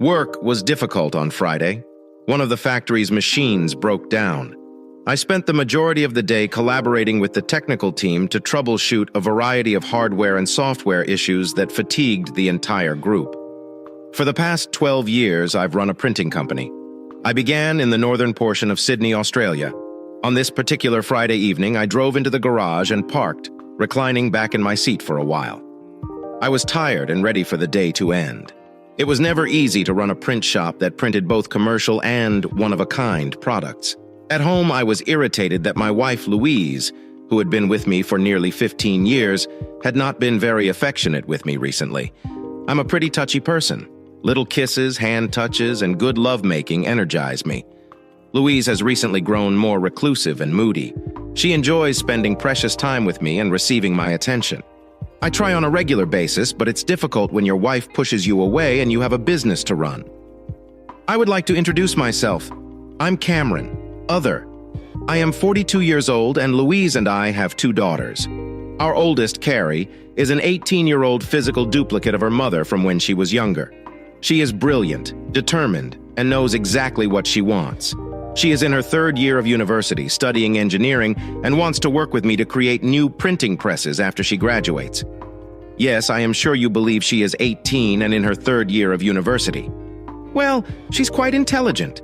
Work was difficult on Friday. One of the factory's machines broke down. I spent the majority of the day collaborating with the technical team to troubleshoot a variety of hardware and software issues that fatigued the entire group. For the past 12 years, I've run a printing company. I began in the northern portion of Sydney, Australia. On this particular Friday evening, I drove into the garage and parked, reclining back in my seat for a while. I was tired and ready for the day to end. It was never easy to run a print shop that printed both commercial and one-of-a-kind products. At home, I was irritated that my wife, Louise, who had been with me for nearly 15 years, had not been very affectionate with me recently. I'm a pretty touchy person. Little kisses, hand touches, and good lovemaking energize me. Louise has recently grown more reclusive and moody. She enjoys spending precious time with me and receiving my attention. I try on a regular basis, but it's difficult when your wife pushes you away and you have a business to run. I would like to introduce myself. I'm Cameron, other. I am 42 years old, and Louise and I have 2 daughters. Our oldest, Carrie, is an 18-year-old physical duplicate of her mother from when she was younger. She is brilliant, determined, and knows exactly what she wants. She is in her 3rd year of university, studying engineering, and wants to work with me to create new printing presses after she graduates. Yes, I am sure you believe she is 18 and in her 3rd year of university. Well, she's quite intelligent.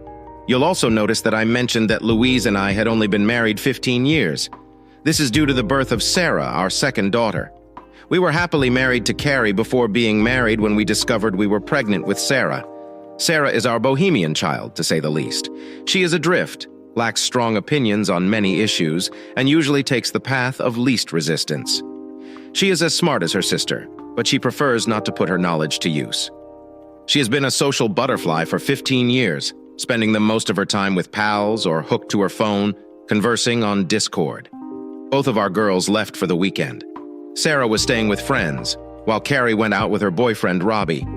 You'll also notice that I mentioned that Louise and I had only been married 15 years. This is due to the birth of Sarah, our 2nd daughter. We were happily married to Carrie before being married when we discovered we were pregnant with Sarah. Sarah is our bohemian child, to say the least. She is adrift, lacks strong opinions on many issues, and usually takes the path of least resistance. She is as smart as her sister, but she prefers not to put her knowledge to use. She has been a social butterfly for 15 years, spending the most of her time with pals or hooked to her phone, conversing on Discord. Both of our girls left for the weekend. Sarah was staying with friends, while Carrie went out with her boyfriend, Robbie.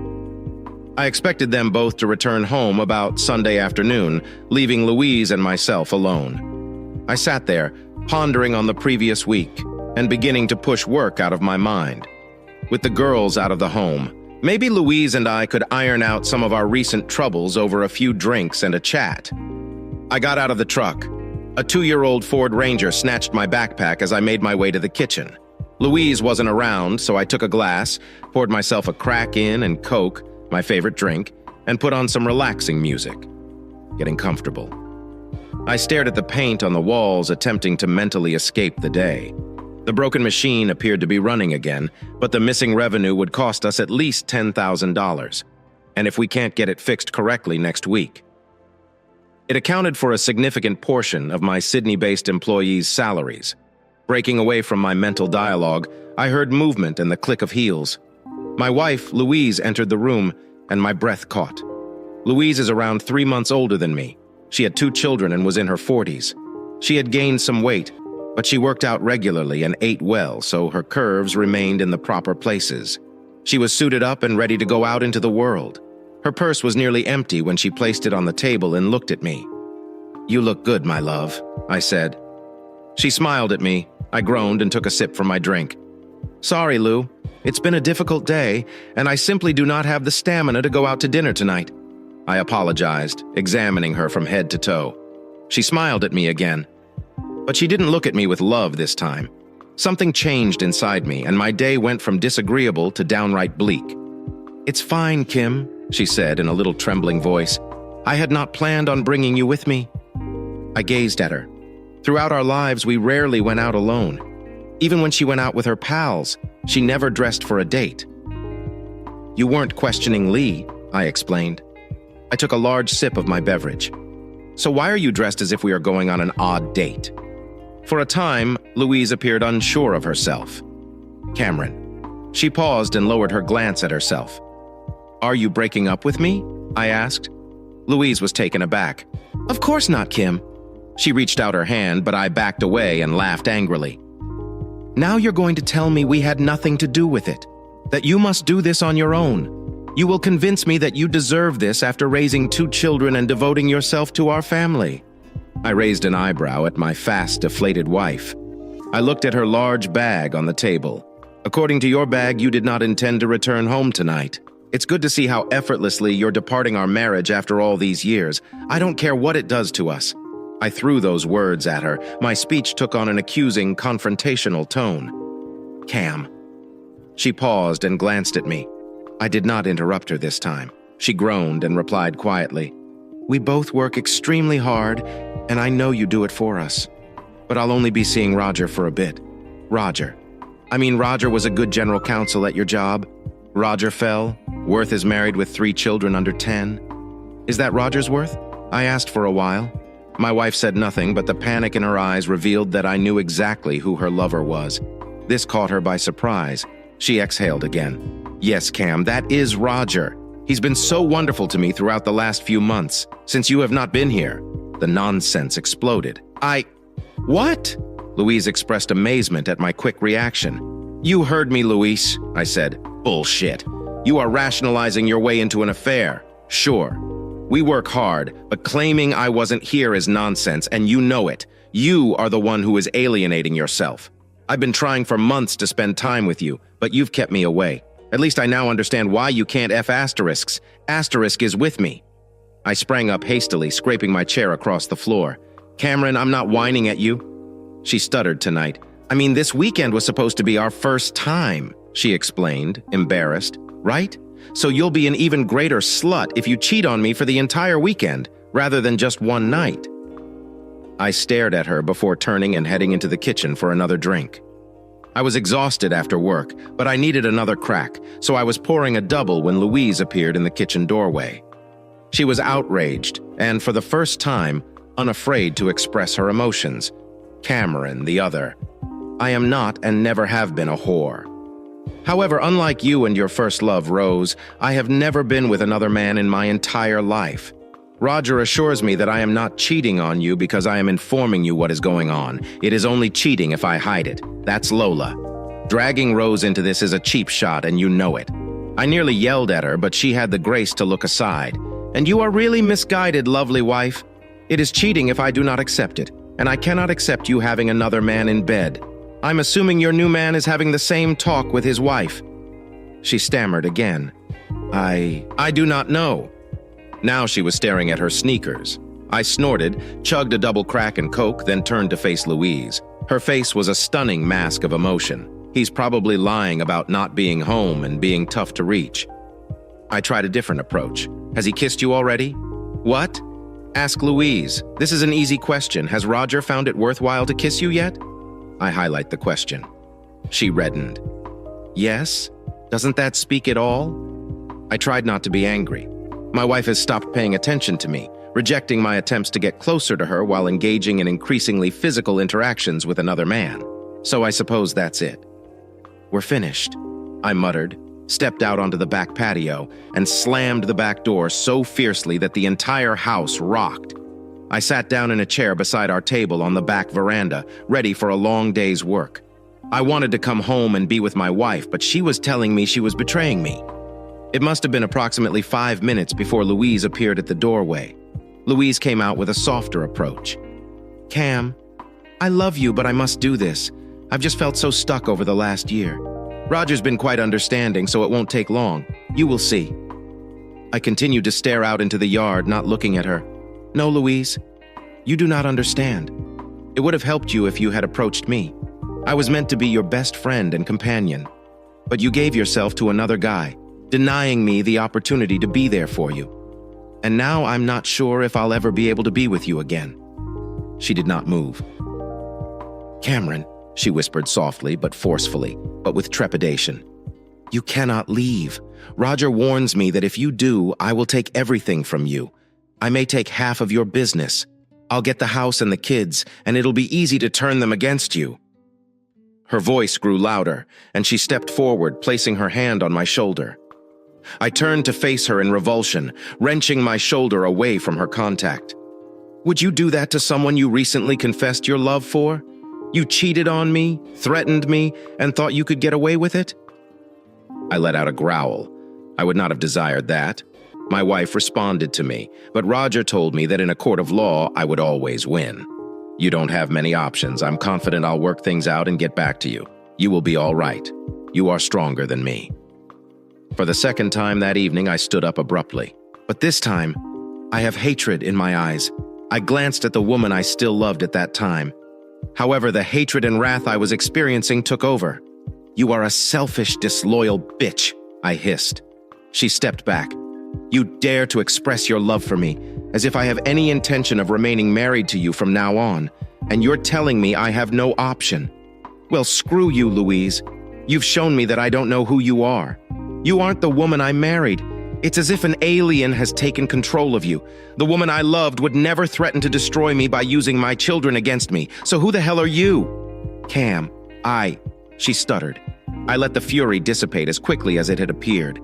I expected them both to return home about Sunday afternoon, leaving Louise and myself alone. I sat there, pondering on the previous week, and beginning to push work out of my mind. With the girls out of the home, maybe Louise and I could iron out some of our recent troubles over a few drinks and a chat. I got out of the truck. A 2-year-old Ford Ranger snatched my backpack as I made my way to the kitchen. Louise wasn't around, so I took a glass, poured myself a crack in and Coke, my favorite drink, and put on some relaxing music. Getting comfortable. I stared at the paint on the walls, attempting to mentally escape the day. The broken machine appeared to be running again, but the missing revenue would cost us at least $10,000, and if we can't get it fixed correctly next week. It accounted for a significant portion of my Sydney-based employees' salaries. Breaking away from my mental dialogue, I heard movement and the click of heels. My wife, Louise, entered the room, and my breath caught. Louise is around 3 months older than me. She had 2 children and was in her 40s. She had gained some weight, but she worked out regularly and ate well, so her curves remained in the proper places. She was suited up and ready to go out into the world. Her purse was nearly empty when she placed it on the table and looked at me. "You look good, my love," I said. She smiled at me. I groaned and took a sip from my drink. "Sorry, Lou. It's been a difficult day, and I simply do not have the stamina to go out to dinner tonight." I apologized, examining her from head to toe. She smiled at me again. But she didn't look at me with love this time. Something changed inside me, and my day went from disagreeable to downright bleak. "It's fine, Kim," she said in a little trembling voice. "I had not planned on bringing you with me." I gazed at her. Throughout our lives, we rarely went out alone. Even when she went out with her pals, she never dressed for a date. "You weren't questioning Lee," I explained. I took a large sip of my beverage. "So why are you dressed as if we are going on an odd date?" For a time, Louise appeared unsure of herself. "Cameron." She paused and lowered her glance at herself. "Are you breaking up with me?" I asked. Louise was taken aback. "Of course not, Kim." She reached out her hand, but I backed away and laughed angrily. "Now you're going to tell me we had nothing to do with it, that you must do this on your own. You will convince me that you deserve this after raising 2 children and devoting yourself to our family." I raised an eyebrow at my fast, deflated wife. I looked at her large bag on the table. "According to your bag, you did not intend to return home tonight." It's good to see how effortlessly you're departing our marriage after all these years. I don't care what it does to us." I threw those words at her. My speech took on an accusing, confrontational tone. "Cam." She paused and glanced at me. I did not interrupt her this time. She groaned and replied quietly, "We both work extremely hard, and I know you do it for us. But I'll only be seeing Roger for a bit." "Roger? I mean, Roger was a good general counsel at your job. Roger fell. Worth is married with 3 children under 10. Is that Roger's Worth?" I asked for a while. My wife said nothing, but the panic in her eyes revealed that I knew exactly who her lover was. This caught her by surprise. She exhaled again. "Yes, Cam, that is Roger. He's been so wonderful to me throughout the last few months, since you have not been here." The nonsense exploded. What?" Louise expressed amazement at my quick reaction. "You heard me, Louise," I said. "Bullshit. You are rationalizing your way into an affair. Sure, we work hard, but claiming I wasn't here is nonsense, and you know it. You are the one who is alienating yourself. I've been trying for months to spend time with you, but you've kept me away. At least I now understand why you can't F asterisks. Asterisk is with me." I sprang up hastily, scraping my chair across the floor. "Cameron, I'm not whining at you." She stuttered tonight. "I mean, this weekend was supposed to be our first time," she explained, embarrassed. "Right? So you'll be an even greater slut if you cheat on me for the entire weekend, rather than just one night." I stared at her before turning and heading into the kitchen for another drink. I was exhausted after work, but I needed another crack, so I was pouring a double when Louise appeared in the kitchen doorway. She was outraged, and for the first time, unafraid to express her emotions. Cameron, the other. I am not and never have been a whore. However, unlike you and your first love, Rose, I have never been with another man in my entire life. Roger assures me that I am not cheating on you because I am informing you what is going on. It is only cheating if I hide it. That's Lola. Dragging Rose into this is a cheap shot, and you know it. I nearly yelled at her, but she had the grace to look aside. "And you are really misguided, lovely wife. It is cheating if I do not accept it, and I cannot accept you having another man in bed. I'm assuming your new man is having the same talk with his wife." She stammered again. I do not know." Now she was staring at her sneakers. I snorted, chugged a double crack and Coke, then turned to face Louise. Her face was a stunning mask of emotion. He's probably lying about not being home and being tough to reach. I tried a different approach. "Has he kissed you already?" "What?" "Ask Louise. This is an easy question. Has Roger found it worthwhile to kiss you yet?" I highlight the question. She reddened. "Yes? Doesn't that speak it all?" I tried not to be angry. My wife has stopped paying attention to me, rejecting my attempts to get closer to her while engaging in increasingly physical interactions with another man. So I suppose that's it. "We're finished," I muttered, stepped out onto the back patio, and slammed the back door so fiercely that the entire house rocked. I sat down in a chair beside our table on the back veranda, ready for a long day's work. I wanted to come home and be with my wife, but she was telling me she was betraying me. It must have been approximately 5 minutes before Louise appeared at the doorway. Louise came out with a softer approach. "Cam, I love you, but I must do this. I've just felt so stuck over the last year. Roger's been quite understanding, so it won't take long. You will see." I continued to stare out into the yard, not looking at her. "No, Louise, you do not understand. It would have helped you if you had approached me. I was meant to be your best friend and companion. But you gave yourself to another guy, denying me the opportunity to be there for you. And now I'm not sure if I'll ever be able to be with you again." She did not move. "Cameron," she whispered softly but forcefully, but with trepidation. "You cannot leave. Roger warns me that if you do, I will take everything from you. I may take half of your business. I'll get the house and the kids, and it'll be easy to turn them against you." Her voice grew louder, and she stepped forward, placing her hand on my shoulder. I turned to face her in revulsion, wrenching my shoulder away from her contact. "Would you do that to someone you recently confessed your love for? You cheated on me, threatened me, and thought you could get away with it?" I let out a growl. I would not have desired that. My wife responded to me, but Roger told me that in a court of law, I would always win. "You don't have many options. I'm confident I'll work things out and get back to you. You will be all right. You are stronger than me." For the second time that evening, I stood up abruptly. But this time, I have hatred in my eyes. I glanced at the woman I still loved at that time. However, the hatred and wrath I was experiencing took over. "You are a selfish, disloyal bitch," I hissed. She stepped back. "You dare to express your love for me, as if I have any intention of remaining married to you from now on, and you're telling me I have no option. Well, screw you, Louise. You've shown me that I don't know who you are. You aren't the woman I married. It's as if an alien has taken control of you. The woman I loved would never threaten to destroy me by using my children against me. So who the hell are you?" "Cam, she stuttered. I let the fury dissipate as quickly as it had appeared.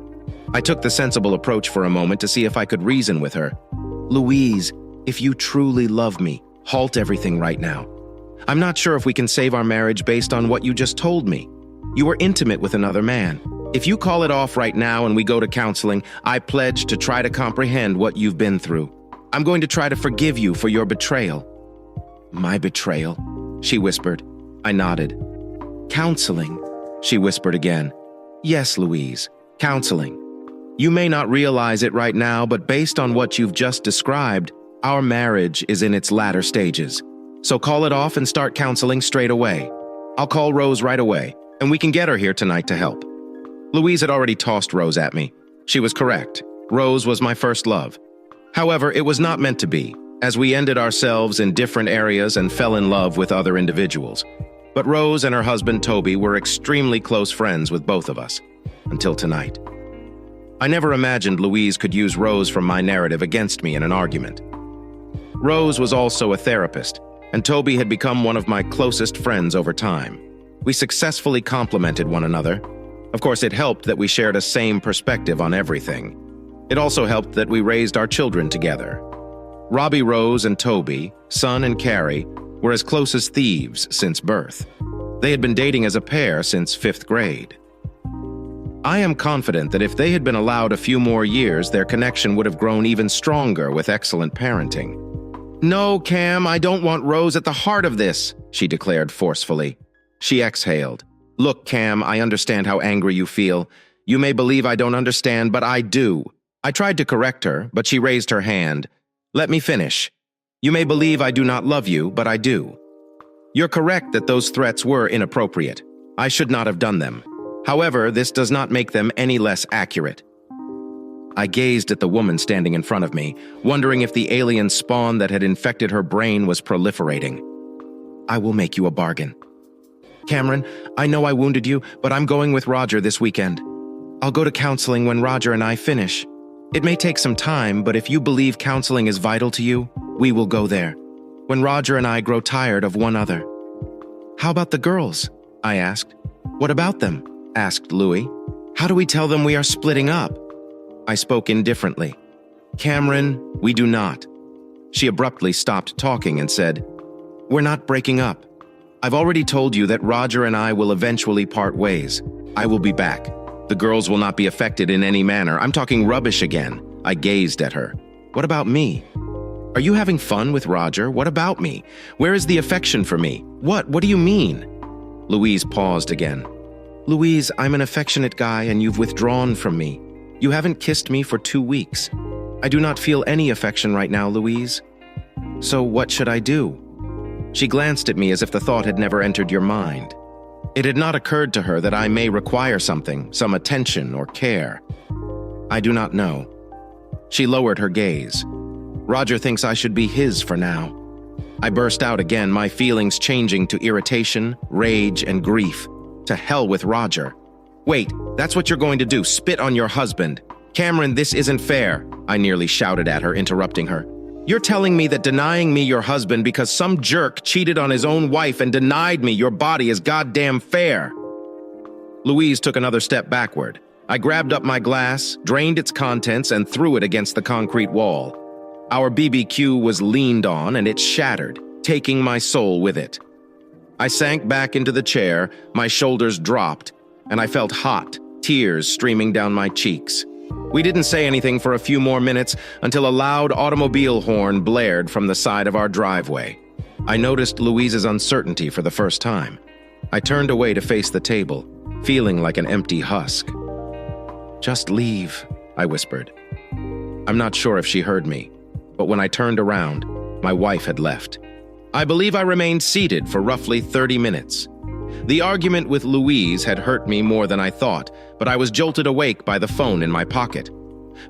I took the sensible approach for a moment to see if I could reason with her. "Louise, if you truly love me, halt everything right now. I'm not sure if we can save our marriage based on what you just told me. You were intimate with another man. If you call it off right now and we go to counseling, I pledge to try to comprehend what you've been through. I'm going to try to forgive you for your betrayal." "My betrayal?" she whispered. I nodded. "Counseling?" she whispered again. "Yes, Louise, counseling. You may not realize it right now, but based on what you've just described, our marriage is in its latter stages. So call it off and start counseling straight away. I'll call Rose right away, and we can get her here tonight to help." Louise had already tossed Rose at me. She was correct. Rose was my first love. However, it was not meant to be, as we ended ourselves in different areas and fell in love with other individuals. But Rose and her husband Toby were extremely close friends with both of us, until tonight. I never imagined Louise could use Rose from my narrative against me in an argument. Rose was also a therapist, and Toby had become one of my closest friends over time. We successfully complemented one another. Of course, it helped that we shared a same perspective on everything. It also helped that we raised our children together. Robbie, Rose, and Toby, son and Carrie, were as close as thieves since birth. They had been dating as a pair since 5th grade. I am confident that if they had been allowed a few more years, their connection would have grown even stronger with excellent parenting. "No, Cam, I don't want Rose at the heart of this," she declared forcefully. She exhaled. "Look, Cam, I understand how angry you feel. You may believe I don't understand, but I do." I tried to correct her, but she raised her hand. "Let me finish. You may believe I do not love you, but I do. You're correct that those threats were inappropriate. I should not have done them. However, this does not make them any less accurate." I gazed at the woman standing in front of me, wondering if the alien spawn that had infected her brain was proliferating. "I will make you a bargain. Cameron, I know I wounded you, but I'm going with Roger this weekend. I'll go to counseling when Roger and I finish. It may take some time, but if you believe counseling is vital to you, we will go there, when Roger and I grow tired of one another." "How about the girls?" I asked. "What about them?" asked Louie. "How do we tell them we are splitting up?" I spoke indifferently. "Cameron, we do not." She abruptly stopped talking and said, "We're not breaking up. I've already told you that Roger and I will eventually part ways. I will be back. The girls will not be affected in any manner. I'm talking rubbish again." I gazed at her. "What about me? Are you having fun with Roger? What about me? Where is the affection for me? What do you mean?" Louise paused again. "Louise, I'm an affectionate guy and you've withdrawn from me. You haven't kissed me for 2 weeks. I do not feel any affection right now, Louise. So what should I do?" She glanced at me as if the thought had never entered your mind. It had not occurred to her that I may require something, some attention or care. "I do not know." She lowered her gaze. "Roger thinks I should be his for now." I burst out again, my feelings changing to irritation, rage, and grief. To hell with Roger. "Wait, that's what you're going to do, spit on your husband. Cameron, this isn't fair," I nearly shouted at her, interrupting her. "You're telling me that denying me your husband because some jerk cheated on his own wife and denied me your body is goddamn fair." Louise took another step backward. I grabbed up my glass, drained its contents, and threw it against the concrete wall. Our BBQ was leaned on and it shattered, taking my soul with it. I sank back into the chair, my shoulders dropped, and I felt hot, tears streaming down my cheeks. We didn't say anything for a few more minutes until a loud automobile horn blared from the side of our driveway. I noticed Louise's uncertainty for the first time. I turned away to face the table, feeling like an empty husk. "Just leave," I whispered. I'm not sure if she heard me, but when I turned around, my wife had left. I believe I remained seated for roughly 30 minutes. The argument with Louise had hurt me more than I thought, but I was jolted awake by the phone in my pocket.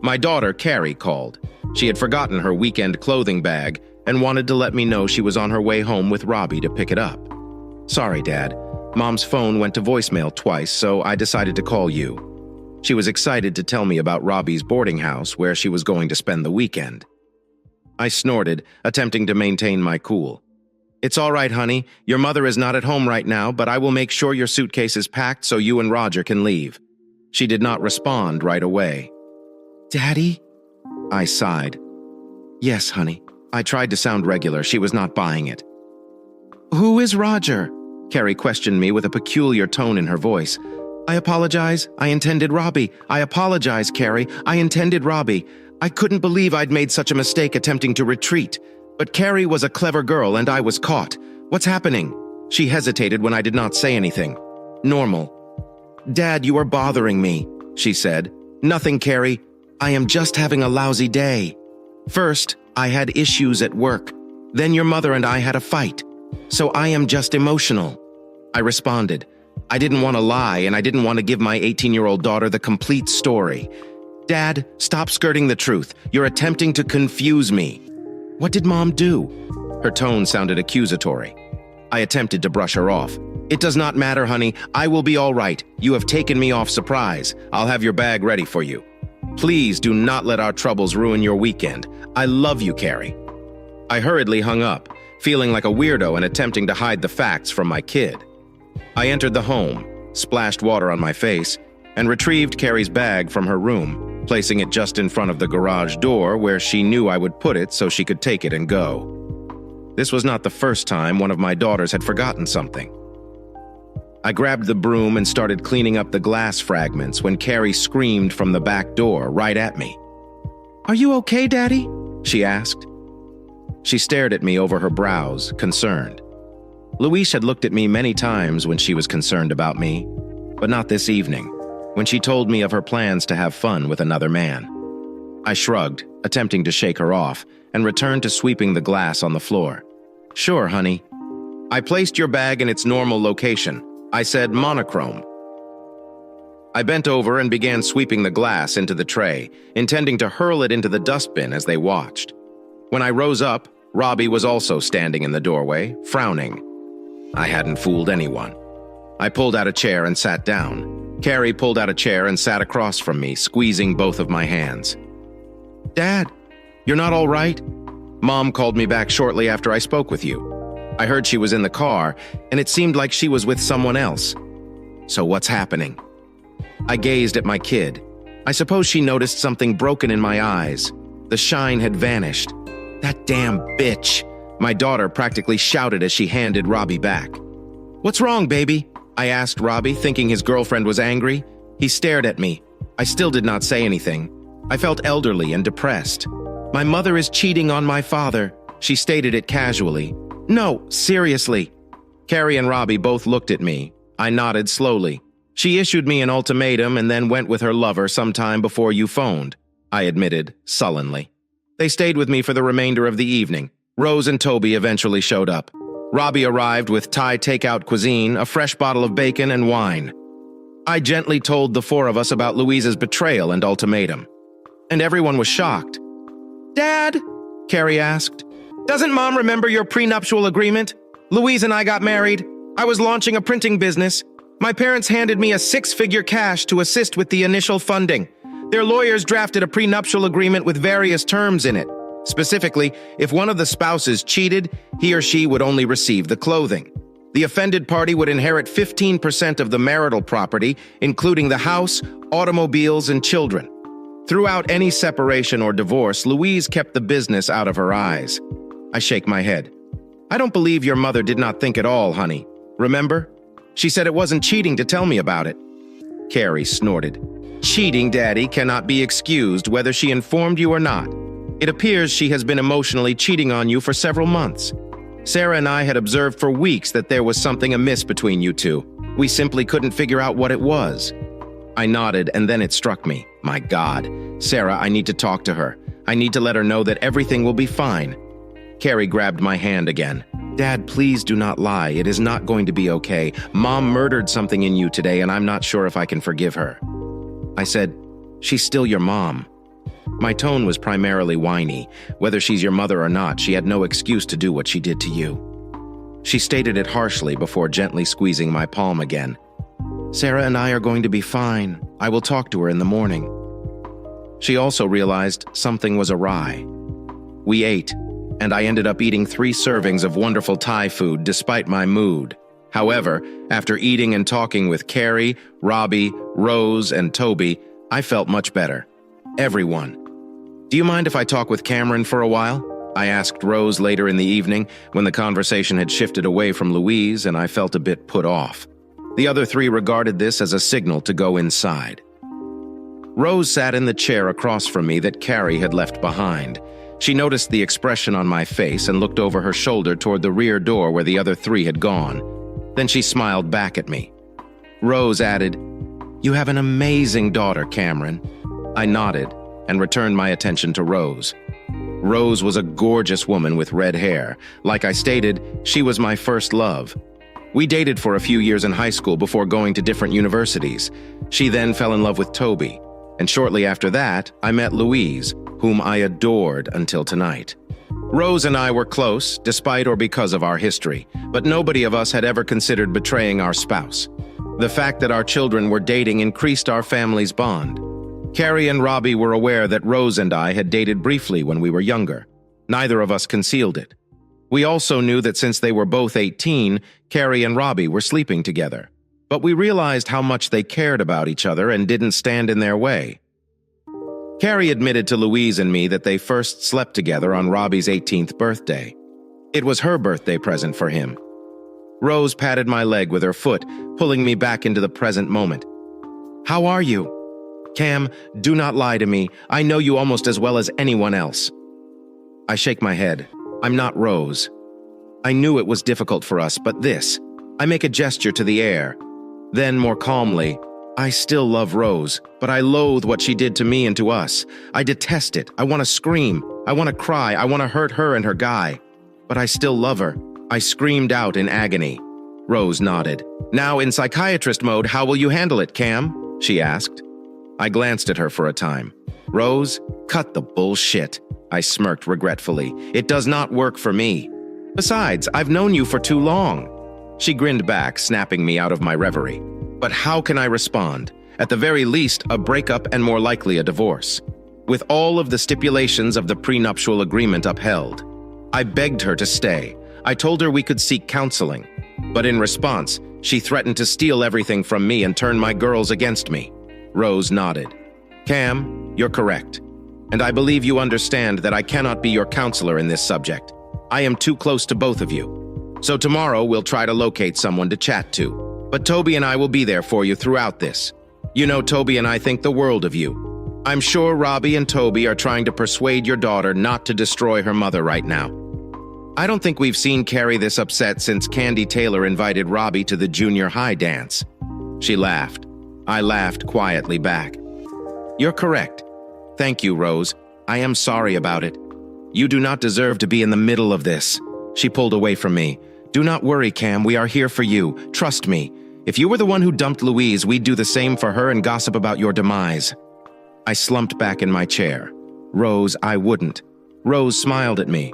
My daughter, Carrie, called. She had forgotten her weekend clothing bag and wanted to let me know she was on her way home with Robbie to pick it up. "Sorry, Dad. Mom's phone went to voicemail twice, so I decided to call you." She was excited to tell me about Robbie's boarding house where she was going to spend the weekend. I snorted, attempting to maintain my cool. "It's all right, honey. Your mother is not at home right now, but I will make sure your suitcase is packed so you and Roger can leave." She did not respond right away. "Daddy?" I sighed. "Yes, honey." I tried to sound regular. She was not buying it. "Who is Roger?" Carrie questioned me with a peculiar tone in her voice. "I apologize. I intended Robbie. I apologize, Carrie. I intended Robbie. I couldn't believe I'd made such a mistake attempting to retreat. But Carrie was a clever girl and I was caught. What's happening?" She hesitated when I did not say anything. "Normal." "Dad, you are bothering me," she said. "Nothing, Carrie. I am just having a lousy day. First, I had issues at work. Then your mother and I had a fight. So I am just emotional." I responded. I didn't want to lie and I didn't want to give my 18-year-old daughter the complete story. "Dad, stop skirting the truth. You're attempting to confuse me." "What did Mom do?" Her tone sounded accusatory. I attempted to brush her off. "It does not matter, honey. I will be all right. You have taken me off surprise. I'll have your bag ready for you. Please do not let our troubles ruin your weekend. I love you, Carrie." I hurriedly hung up, feeling like a weirdo and attempting to hide the facts from my kid. I entered the home, splashed water on my face, and retrieved Carrie's bag from her room, placing it just in front of the garage door where she knew I would put it so she could take it and go. This was not the first time one of my daughters had forgotten something. I grabbed the broom and started cleaning up the glass fragments when Carrie screamed from the back door right at me. "Are you okay, Daddy?" she asked. She stared at me over her brows, concerned. Louise had looked at me many times when she was concerned about me, but not this evening, when she told me of her plans to have fun with another man. I shrugged, attempting to shake her off, and returned to sweeping the glass on the floor. "Sure, honey." I placed your bag in its normal location. I said monochrome. I bent over and began sweeping the glass into the tray, intending to hurl it into the dustbin as they watched. When I rose up, Robbie was also standing in the doorway, frowning. I hadn't fooled anyone. I pulled out a chair and sat down. Carrie pulled out a chair and sat across from me, squeezing both of my hands. "Dad, you're not all right?" Mom called me back shortly after I spoke with you. I heard she was in the car, and it seemed like she was with someone else. "So what's happening?" I gazed at my kid. I suppose she noticed something broken in my eyes. The shine had vanished. "That damn bitch!" My daughter practically shouted as she handed Robbie back. "What's wrong, baby?" I asked Robbie, thinking his girlfriend was angry. He stared at me. I still did not say anything. I felt elderly and depressed. "My mother is cheating on my father." She stated it casually. "No, seriously." Carrie and Robbie both looked at me. I nodded slowly. "She issued me an ultimatum and then went with her lover sometime before you phoned," I admitted, sullenly. They stayed with me for the remainder of the evening. Rose and Toby eventually showed up. Robbie arrived with Thai takeout cuisine, a fresh bottle of bacon, and wine. I gently told the four of us about Louise's betrayal and ultimatum. And everyone was shocked. "Dad?" Carrie asked. "Doesn't Mom remember your prenuptial agreement? Louise and I got married. I was launching a printing business. My parents handed me a 6-figure cash to assist with the initial funding. Their lawyers drafted a prenuptial agreement with various terms in it. Specifically, if one of the spouses cheated, he or she would only receive the clothing. The offended party would inherit 15% of the marital property, including the house, automobiles, and children. Throughout any separation or divorce, Louise kept the business out of her eyes." I shake my head. "I don't believe your mother did not think at all, honey. Remember? She said it wasn't cheating to tell me about it." Carrie snorted. "Cheating, Daddy, cannot be excused whether she informed you or not. It appears she has been emotionally cheating on you for several months. Sarah and I had observed for weeks that there was something amiss between you two. We simply couldn't figure out what it was." I nodded, and then it struck me. My God. Sarah, I need to talk to her. I need to let her know that everything will be fine. Carrie grabbed my hand again. Dad, please do not lie. It is not going to be okay. Mom murdered something in you today, and I'm not sure if I can forgive her. I said, she's still your mom. My tone was primarily whiny. Whether she's your mother or not, she had no excuse to do what she did to you. She stated it harshly before gently squeezing my palm again. Sarah and I are going to be fine. I will talk to her in the morning. She also realized something was awry. We ate, and I ended up eating 3 servings of wonderful Thai food despite my mood. However, after eating and talking with Carrie, Robbie, Rose, and Toby, I felt much better. Everyone. Do you mind if I talk with Cameron for a while? I asked Rose later in the evening when the conversation had shifted away from Louise and I felt a bit put off. The other 3 regarded this as a signal to go inside. Rose sat in the chair across from me that Carrie had left behind. She noticed the expression on my face and looked over her shoulder toward the rear door where the other 3 had gone. Then she smiled back at me. Rose added, "You have an amazing daughter, Cameron." I nodded and returned my attention to Rose. Rose was a gorgeous woman with red hair. Like I stated, she was my first love. We dated for a few years in high school before going to different universities. She then fell in love with Toby, and shortly after that, I met Louise, whom I adored until tonight. Rose and I were close, despite or because of our history, but nobody of us had ever considered betraying our spouse. The fact that our children were dating increased our family's bond. Carrie and Robbie were aware that Rose and I had dated briefly when we were younger. Neither of us concealed it. We also knew that since they were both 18, Carrie and Robbie were sleeping together. But we realized how much they cared about each other and didn't stand in their way. Carrie admitted to Louise and me that they first slept together on Robbie's 18th birthday. It was her birthday present for him. Rose patted my leg with her foot, pulling me back into the present moment. "How are you?" "Cam, do not lie to me. I know you almost as well as anyone else." I shake my head. I'm not Rose. I knew it was difficult for us, but this. I make a gesture to the air. Then, more calmly, I still love Rose, but I loathe what she did to me and to us. I detest it. I want to scream. I want to cry. I want to hurt her and her guy. But I still love her. I screamed out in agony. Rose nodded. "Now, in psychiatrist mode, how will you handle it, Cam?" she asked. I glanced at her for a time. "Rose, cut the bullshit." I smirked regretfully. "It does not work for me. Besides, I've known you for too long." She grinned back, snapping me out of my reverie. But how can I respond? At the very least, a breakup and more likely a divorce. With all of the stipulations of the prenuptial agreement upheld. I begged her to stay. I told her we could seek counseling. But in response, she threatened to steal everything from me and turn my girls against me. Rose nodded. "Cam, you're correct. And I believe you understand that I cannot be your counselor in this subject. I am too close to both of you. So tomorrow we'll try to locate someone to chat to. But Toby and I will be there for you throughout this. You know Toby and I think the world of you. I'm sure Robbie and Toby are trying to persuade your daughter not to destroy her mother right now. I don't think we've seen Carrie this upset since Candy Taylor invited Robbie to the junior high dance." She laughed. I laughed quietly back. "You're correct. Thank you, Rose. I am sorry about it. You do not deserve to be in the middle of this." She pulled away from me. "Do not worry, Cam. We are here for you. Trust me. If you were the one who dumped Louise, we'd do the same for her and gossip about your demise." I slumped back in my chair. "Rose, I wouldn't." Rose smiled at me.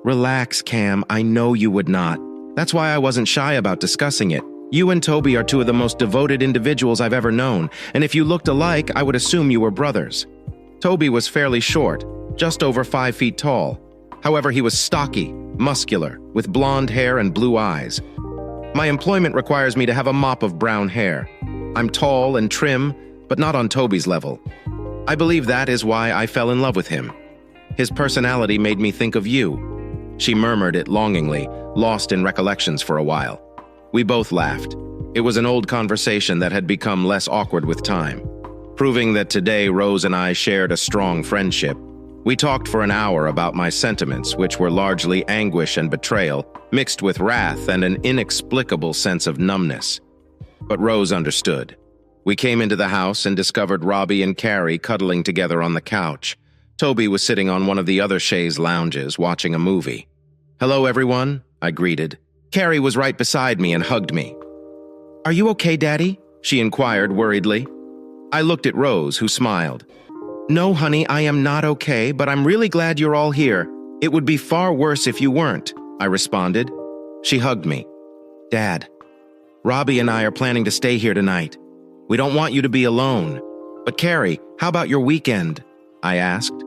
"Relax, Cam. I know you would not. That's why I wasn't shy about discussing it. You and Toby are two of the most devoted individuals I've ever known, and if you looked alike, I would assume you were brothers." Toby was fairly short, just over 5 feet tall. However, he was stocky, muscular, with blonde hair and blue eyes. My employment requires me to have a mop of brown hair. I'm tall and trim, but not on Toby's level. I believe that is why I fell in love with him. His personality made me think of you. She murmured it longingly, lost in recollections for a while. We both laughed. It was an old conversation that had become less awkward with time, proving that today Rose and I shared a strong friendship. We talked for an hour about my sentiments, which were largely anguish and betrayal, mixed with wrath and an inexplicable sense of numbness. But Rose understood. We came into the house and discovered Robbie and Carrie cuddling together on the couch. Toby was sitting on one of the other chaise lounges watching a movie. "Hello, everyone," I greeted. Carrie was right beside me and hugged me. "Are you okay, Daddy?" she inquired worriedly. I looked at Rose, who smiled. "No, honey, I am not okay, but I'm really glad you're all here. It would be far worse if you weren't," I responded. She hugged me. "Dad, Robbie and I are planning to stay here tonight. We don't want you to be alone. But Carrie, how about your weekend?" I asked.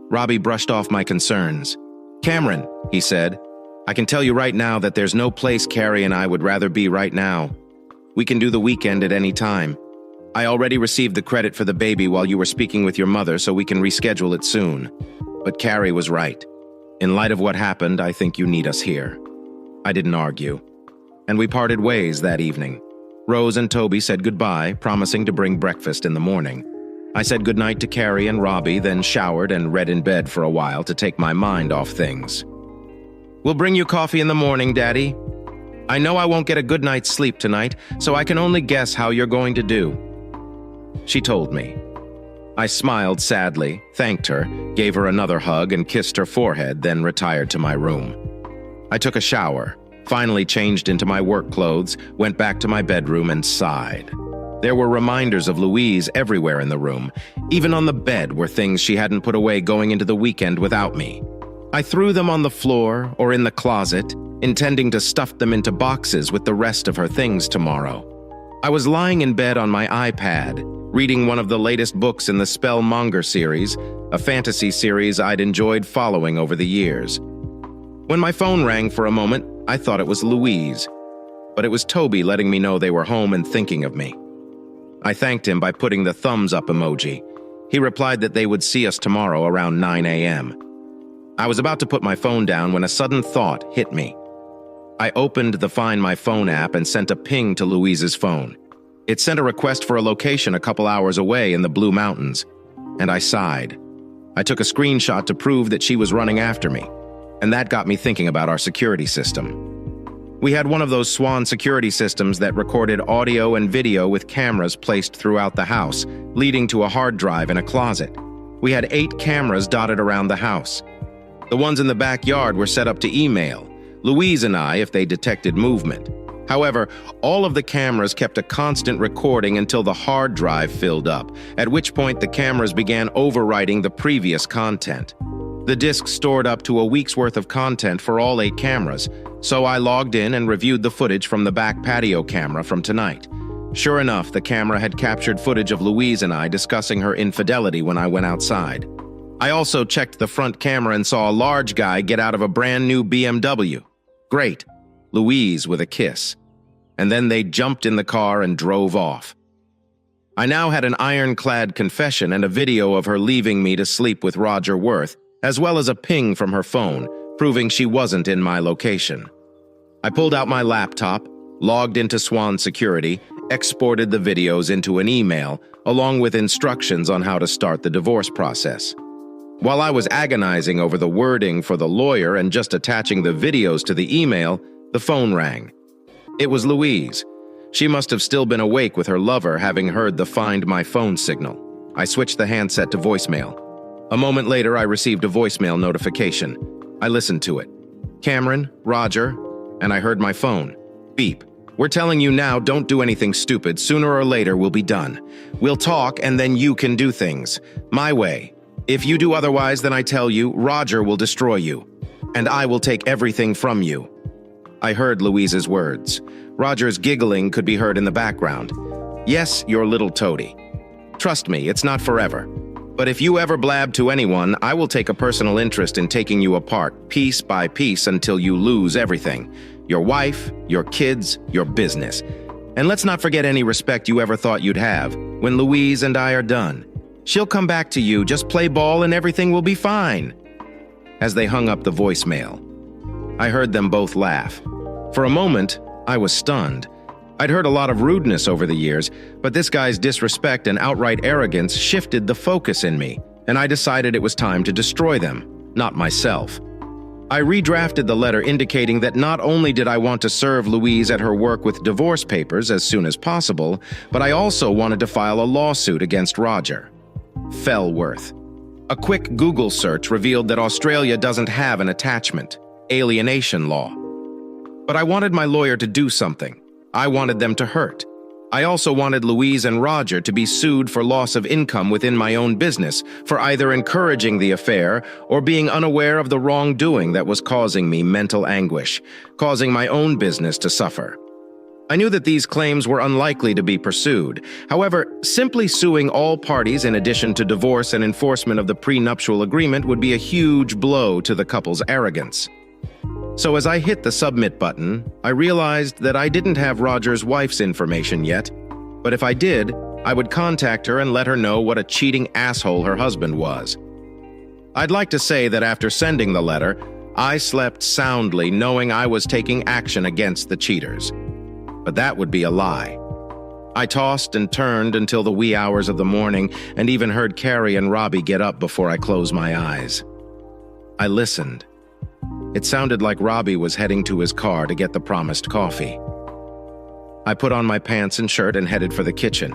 Robbie brushed off my concerns. "Cameron," he said, "I can tell you right now that there's no place Carrie and I would rather be right now. We can do the weekend at any time. I already received the credit for the baby while you were speaking with your mother, so we can reschedule it soon." But Carrie was right. In light of what happened, I think you need us here. I didn't argue. And we parted ways that evening. Rose and Toby said goodbye, promising to bring breakfast in the morning. I said goodnight to Carrie and Robbie, then showered and read in bed for a while to take my mind off things. "We'll bring you coffee in the morning, Daddy. I know I won't get a good night's sleep tonight, so I can only guess how you're going to do," she told me. I smiled sadly, thanked her, gave her another hug and kissed her forehead, then retired to my room. I took a shower, finally changed into my work clothes, went back to my bedroom and sighed. There were reminders of Louise everywhere in the room. Even on the bed were things she hadn't put away going into the weekend without me. I threw them on the floor or in the closet, intending to stuff them into boxes with the rest of her things tomorrow. I was lying in bed on my iPad, reading one of the latest books in the Spellmonger series, a fantasy series I'd enjoyed following over the years. When my phone rang for a moment, I thought it was Louise, but it was Toby letting me know they were home and thinking of me. I thanked him by putting the thumbs up emoji. He replied that they would see us tomorrow around 9 a.m. I was about to put my phone down when a sudden thought hit me. I opened the Find My Phone app and sent a ping to Louise's phone. It sent a request for a location a couple hours away in the Blue Mountains, and I sighed. I took a screenshot to prove that she was running after me, and that got me thinking about our security system. We had one of those Swan security systems that recorded audio and video with cameras placed throughout the house, leading to a hard drive in a closet. We had 8 cameras dotted around the house. The ones in the backyard were set up to email Louise and I if they detected movement. However, all of the cameras kept a constant recording until the hard drive filled up, at which point the cameras began overwriting the previous content. The disk stored up to a week's worth of content for all 8 cameras, so I logged in and reviewed the footage from the back patio camera from tonight. Sure enough, the camera had captured footage of Louise and I discussing her infidelity when I went outside. I also checked the front camera and saw a large guy get out of a brand new BMW. Great. Louise with a kiss. And then they jumped in the car and drove off. I now had an ironclad confession and a video of her leaving me to sleep with Roger Worth, as well as a ping from her phone, proving she wasn't in my location. I pulled out my laptop, logged into Swan Security, exported the videos into an email, along with instructions on how to start the divorce process. While I was agonizing over the wording for the lawyer and just attaching the videos to the email, the phone rang. It was Louise. She must have still been awake with her lover, having heard the Find My Phone signal. I switched the handset to voicemail. A moment later, I received a voicemail notification. I listened to it. "Cameron, Roger," and I heard my phone. Beep. "We're telling you now, don't do anything stupid. Sooner or later, we'll be done. We'll talk, and then you can do things. My way. If you do otherwise, then I tell you, Roger will destroy you. And I will take everything from you." I heard Louise's words. Roger's giggling could be heard in the background. "Yes, your little toady. Trust me, it's not forever. But if you ever blab to anyone, I will take a personal interest in taking you apart, piece by piece, until you lose everything. Your wife, your kids, your business. And let's not forget any respect you ever thought you'd have when Louise and I are done. She'll come back to you, just play ball and everything will be fine." As they hung up the voicemail, I heard them both laugh. For a moment, I was stunned. I'd heard a lot of rudeness over the years, but this guy's disrespect and outright arrogance shifted the focus in me, and I decided it was time to destroy them, not myself. I redrafted the letter indicating that not only did I want to serve Louise at her work with divorce papers as soon as possible, but I also wanted to file a lawsuit against Roger. Fellworth. A quick Google search revealed that Australia doesn't have an attachment, alienation law. But I wanted my lawyer to do something. I wanted them to hurt. I also wanted Louise and Roger to be sued for loss of income within my own business for either encouraging the affair or being unaware of the wrongdoing that was causing me mental anguish, causing my own business to suffer. I knew that these claims were unlikely to be pursued. However, simply suing all parties in addition to divorce and enforcement of the prenuptial agreement would be a huge blow to the couple's arrogance. So as I hit the submit button, I realized that I didn't have Roger's wife's information yet, but if I did, I would contact her and let her know what a cheating asshole her husband was. I'd like to say that after sending the letter, I slept soundly knowing I was taking action against the cheaters. But that would be a lie. I tossed and turned until the wee hours of the morning and even heard Carrie and Robbie get up before I closed my eyes. I listened. It sounded like Robbie was heading to his car to get the promised coffee. I put on my pants and shirt and headed for the kitchen.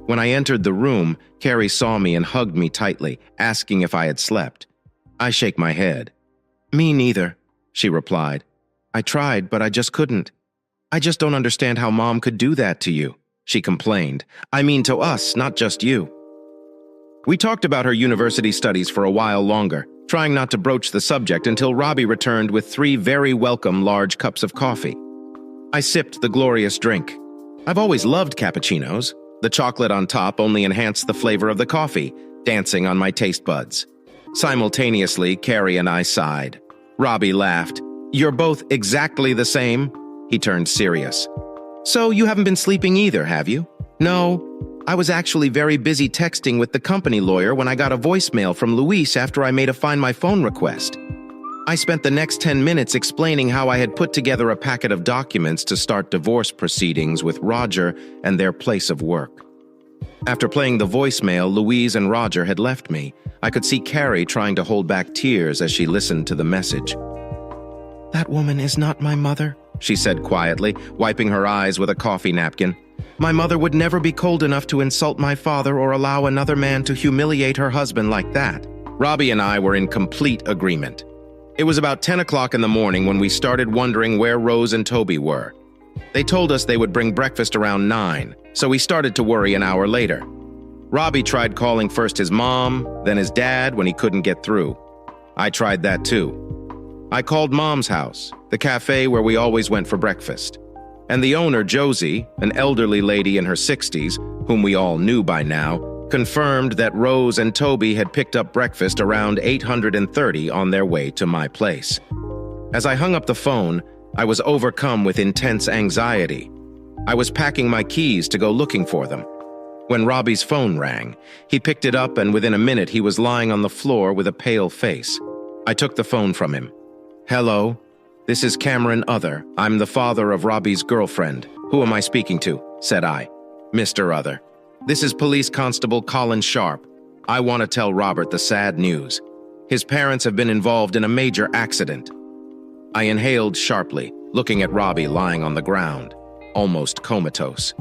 When I entered the room, Carrie saw me and hugged me tightly, asking if I had slept. I shake my head. "Me neither," she replied. "I tried, but I just couldn't. I just don't understand how Mom could do that to you," she complained. "I mean to us, not just you." We talked about her university studies for a while longer, trying not to broach the subject until Robbie returned with 3 very welcome large cups of coffee. I sipped the glorious drink. I've always loved cappuccinos. The chocolate on top only enhanced the flavor of the coffee, dancing on my taste buds. Simultaneously, Carrie and I sighed. Robbie laughed. "You're both exactly the same?" He turned serious. "So you haven't been sleeping either, have you?" "No. I was actually very busy texting with the company lawyer when I got a voicemail from Luis after I made a Find My Phone request. I spent the next 10 minutes explaining how I had put together a packet of documents to start divorce proceedings with Roger and their place of work. After playing the voicemail, Louise and Roger had left me. I could see Carrie trying to hold back tears as she listened to the message. "That woman is not my mother," she said quietly, wiping her eyes with a coffee napkin. "My mother would never be cold enough to insult my father or allow another man to humiliate her husband like that." Robbie and I were in complete agreement. It was about 10 o'clock in the morning when we started wondering where Rose and Toby were. They told us they would bring breakfast around 9, so we started to worry an hour later. Robbie tried calling first his mom, then his dad when he couldn't get through. I tried that too. I called Mom's house, the cafe where we always went for breakfast. And the owner, Josie, an elderly lady in her 60s, whom we all knew by now, confirmed that Rose and Toby had picked up breakfast around 8:30 on their way to my place. As I hung up the phone, I was overcome with intense anxiety. I was packing my keys to go looking for them. When Robbie's phone rang, he picked it up and within a minute he was lying on the floor with a pale face. I took the phone from him. "Hello? This is Cameron Other. I'm the father of Robbie's girlfriend. Who am I speaking to?" said I. "Mr. Other. This is Police Constable Colin Sharp. I want to tell Robert the sad news. His parents have been involved in a major accident." I inhaled sharply, looking at Robbie lying on the ground, almost comatose.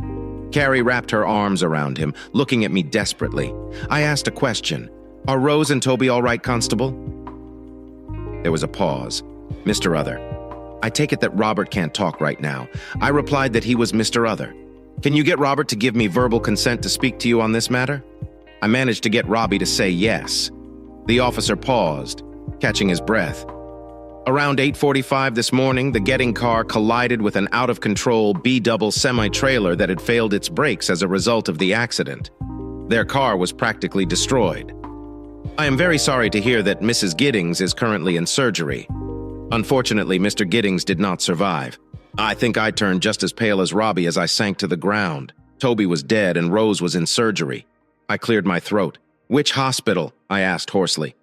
Carrie wrapped her arms around him, looking at me desperately. I asked a question. "Are Rose and Toby all right, Constable?" There was a pause. "Mr. Other. I take it that Robert can't talk right now." I replied that he was Mr. Other. "Can you get Robert to give me verbal consent to speak to you on this matter?" I managed to get Robbie to say yes. The officer paused, catching his breath. Around 8:45 this morning, the getting car collided with an out-of-control B-double semi-trailer that had failed its brakes as a result of the accident. Their car was practically destroyed. I am very sorry to hear that Mrs. Giddings is currently in surgery. Unfortunately, Mr. Giddings did not survive. I think I turned just as pale as Robbie as I sank to the ground. Toby was dead and Rose was in surgery. I cleared my throat. "Which hospital?" I asked hoarsely.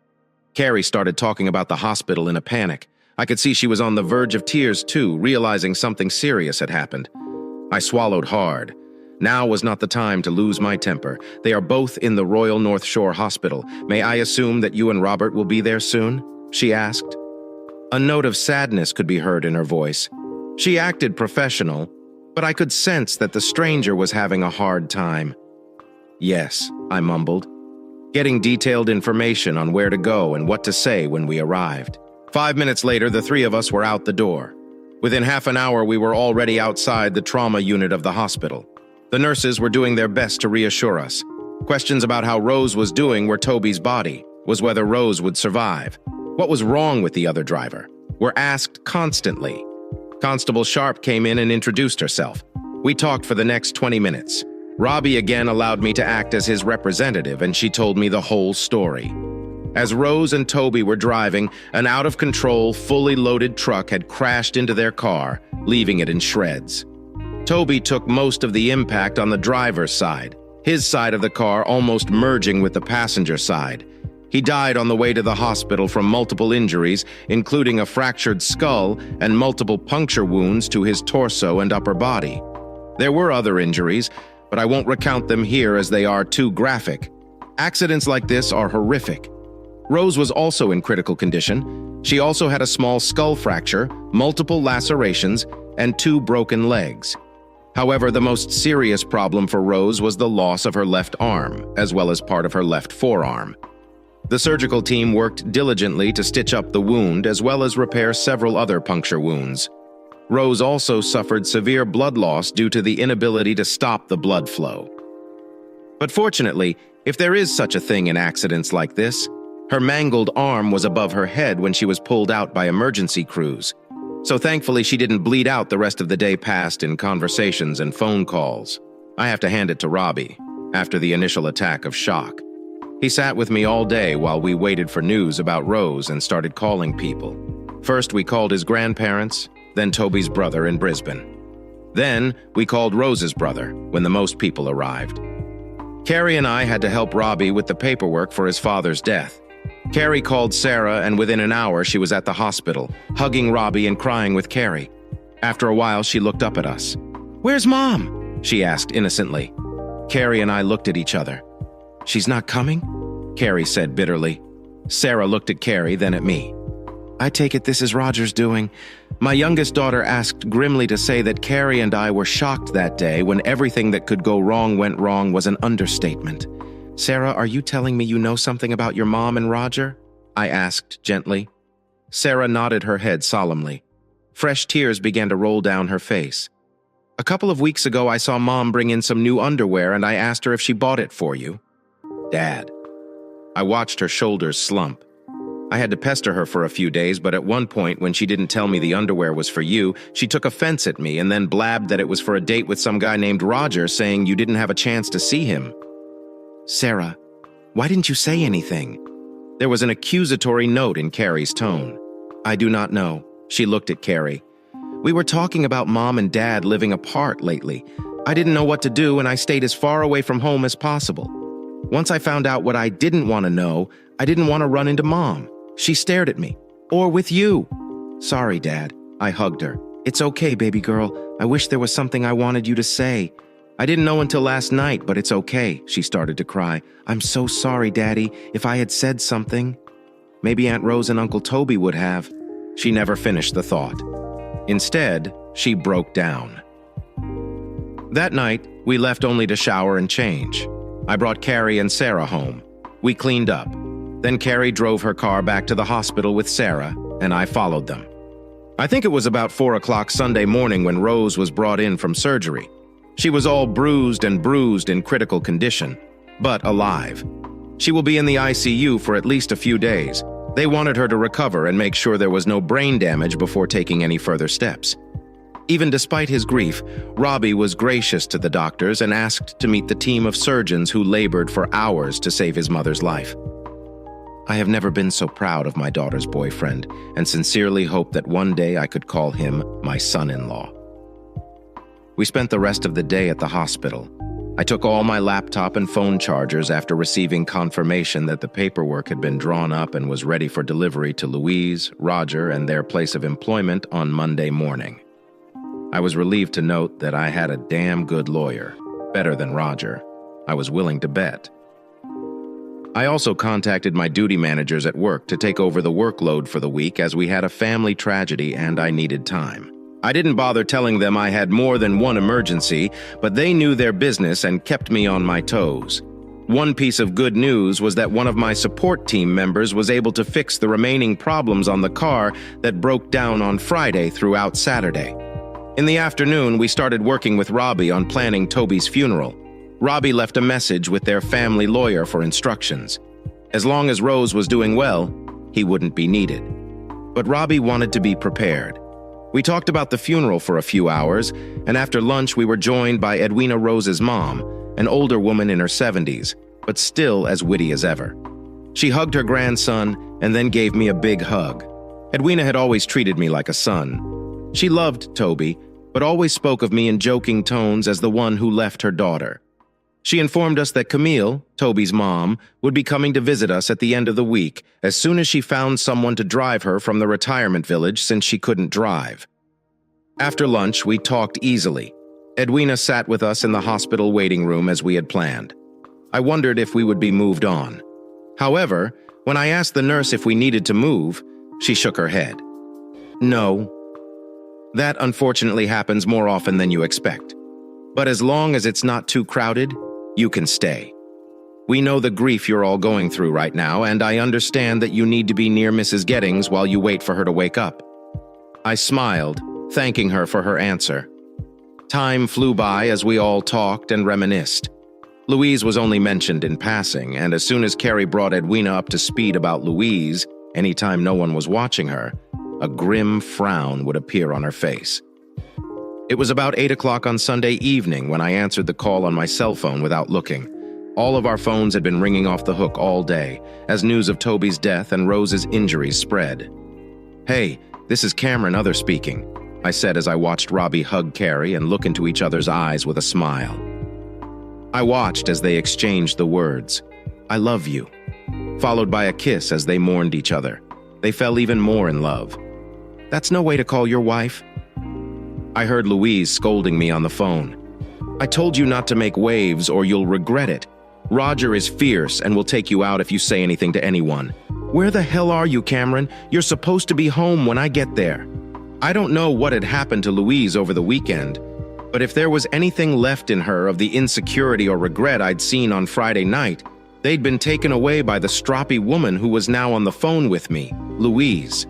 Carrie started talking about the hospital in a panic. I could see she was on the verge of tears too, realizing something serious had happened. I swallowed hard. Now was not the time to lose my temper. They are both in the Royal North Shore Hospital. May I assume that you and Robert will be there soon? She asked. A note of sadness could be heard in her voice. She acted professional, but I could sense that the stranger was having a hard time. "Yes," I mumbled, getting detailed information on where to go and what to say when we arrived. 5 minutes later, the three of us were out the door. Within half an hour, we were already outside the trauma unit of the hospital. The nurses were doing their best to reassure us. Questions about how Rose was doing were Toby's body, was whether Rose would survive. What was wrong with the other driver? Were asked constantly. Constable Sharp came in and introduced herself. We talked for the next 20 minutes. Robbie again allowed me to act as his representative, and she told me the whole story. As Rose and Toby were driving, an out-of-control, fully loaded truck had crashed into their car, leaving it in shreds. Toby took most of the impact on the driver's side, his side of the car almost merging with the passenger side. He died on the way to the hospital from multiple injuries, including a fractured skull and multiple puncture wounds to his torso and upper body. There were other injuries, but I won't recount them here as they are too graphic. Accidents like this are horrific. Rose was also in critical condition. She also had a small skull fracture, multiple lacerations, and 2 broken legs. However, the most serious problem for Rose was the loss of her left arm, as well as part of her left forearm. The surgical team worked diligently to stitch up the wound as well as repair several other puncture wounds. Rose also suffered severe blood loss due to the inability to stop the blood flow. But fortunately, if there is such a thing in accidents like this, her mangled arm was above her head when she was pulled out by emergency crews. So thankfully she didn't bleed out the rest of the day passed in conversations and phone calls. I have to hand it to Robbie, after the initial attack of shock. He sat with me all day while we waited for news about Rose and started calling people. First, we called his grandparents, then Toby's brother in Brisbane. Then, we called Rose's brother when the most people arrived. Carrie and I had to help Robbie with the paperwork for his father's death. Carrie called Sarah, and within an hour she was at the hospital, hugging Robbie and crying with Carrie. After a while, she looked up at us. "Where's Mom?" she asked innocently. Carrie and I looked at each other. "She's not coming?" Carrie said bitterly. Sarah looked at Carrie, then at me. "I take it this is Roger's doing." My youngest daughter asked grimly to say that Carrie and I were shocked that day when everything that could go wrong went wrong was an understatement. "Sarah, are you telling me you know something about your mom and Roger?" I asked gently. Sarah nodded her head solemnly. Fresh tears began to roll down her face. "A couple of weeks ago I saw Mom bring in some new underwear and I asked her if she bought it for you." "Dad." I watched her shoulders slump. I had to pester her for a few days, but at one point when she didn't tell me the underwear was for you, she took offense at me and then blabbed that it was for a date with some guy named Roger, saying you didn't have a chance to see him. "Sarah, why didn't you say anything?" There was an accusatory note in Carrie's tone. "I do not know." She looked at Carrie. "We were talking about Mom and Dad living apart lately. I didn't know what to do and I stayed as far away from home as possible. Once I found out what I didn't want to know, I didn't want to run into Mom. She stared at me. Or with you." "Sorry, Dad." I hugged her. "It's okay, baby girl. I wish there was something I wanted you to say. I didn't know until last night, but it's okay." She started to cry. "I'm so sorry, Daddy. If I had said something, maybe Aunt Rose and Uncle Toby would have." She never finished the thought. Instead, she broke down. That night, we left only to shower and change. I brought Carrie and Sarah home. We cleaned up. Then Carrie drove her car back to the hospital with Sarah, and I followed them. I think it was about 4 o'clock Sunday morning when Rose was brought in from surgery. She was all bruised in critical condition, but alive. She will be in the ICU for at least a few days. They wanted her to recover and make sure there was no brain damage before taking any further steps. Even despite his grief, Robbie was gracious to the doctors and asked to meet the team of surgeons who labored for hours to save his mother's life. I have never been so proud of my daughter's boyfriend and sincerely hope that one day I could call him my son-in-law. We spent the rest of the day at the hospital. I took all my laptop and phone chargers after receiving confirmation that the paperwork had been drawn up and was ready for delivery to Louise, Roger, and their place of employment on Monday morning. I was relieved to note that I had a damn good lawyer, better than Roger. I was willing to bet. I also contacted my duty managers at work to take over the workload for the week as we had a family tragedy and I needed time. I didn't bother telling them I had more than one emergency, but they knew their business and kept me on my toes. One piece of good news was that one of my support team members was able to fix the remaining problems on the car that broke down on Friday throughout Saturday. In the afternoon, we started working with Robbie on planning Toby's funeral. Robbie left a message with their family lawyer for instructions. As long as Rose was doing well, he wouldn't be needed. But Robbie wanted to be prepared. We talked about the funeral for a few hours, and after lunch we were joined by Edwina Rose's mom, an older woman in her 70s, but still as witty as ever. She hugged her grandson and then gave me a big hug. Edwina had always treated me like a son. She loved Toby, but always spoke of me in joking tones as the one who left her daughter. She informed us that Camille, Toby's mom, would be coming to visit us at the end of the week as soon as she found someone to drive her from the retirement village since she couldn't drive. After lunch, we talked easily. Edwina sat with us in the hospital waiting room as we had planned. I wondered if we would be moved on. However, when I asked the nurse if we needed to move, she shook her head. No. That unfortunately happens more often than you expect. But as long as it's not too crowded, you can stay. We know the grief you're all going through right now, and I understand that you need to be near Mrs. Gettings while you wait for her to wake up. I smiled, thanking her for her answer. Time flew by as we all talked and reminisced. Louise was only mentioned in passing, and as soon as Carrie brought Edwina up to speed about Louise, anytime no one was watching her, a grim frown would appear on her face. It was about 8 o'clock on Sunday evening when I answered the call on my cell phone without looking. All of our phones had been ringing off the hook all day, as news of Toby's death and Rose's injuries spread. "Hey, this is Cameron Other speaking," I said as I watched Robbie hug Carrie and look into each other's eyes with a smile. I watched as they exchanged the words, "I love you," followed by a kiss as they mourned each other. They fell even more in love. "That's no way to call your wife." I heard Louise scolding me on the phone. "I told you not to make waves or you'll regret it. Roger is fierce and will take you out if you say anything to anyone." "Where the hell are you, Cameron? You're supposed to be home when I get there." I don't know what had happened to Louise over the weekend, but if there was anything left in her of the insecurity or regret I'd seen on Friday night, they'd been taken away by the stroppy woman who was now on the phone with me, Louise.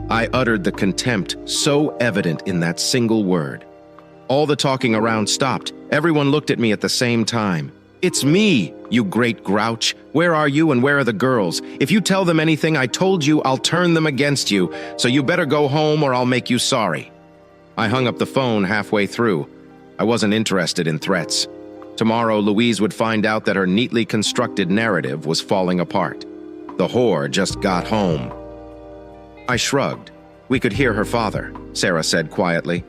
I uttered the contempt so evident in that single word. All the talking around stopped. Everyone looked at me at the same time. "It's me, you great grouch. Where are you and where are the girls? If you tell them anything I told you, I'll turn them against you, so you better go home or I'll make you sorry." I hung up the phone halfway through. I wasn't interested in threats. Tomorrow, Louise would find out that her neatly constructed narrative was falling apart. The whore just got home. I shrugged. "We could hear her father," Sarah said quietly.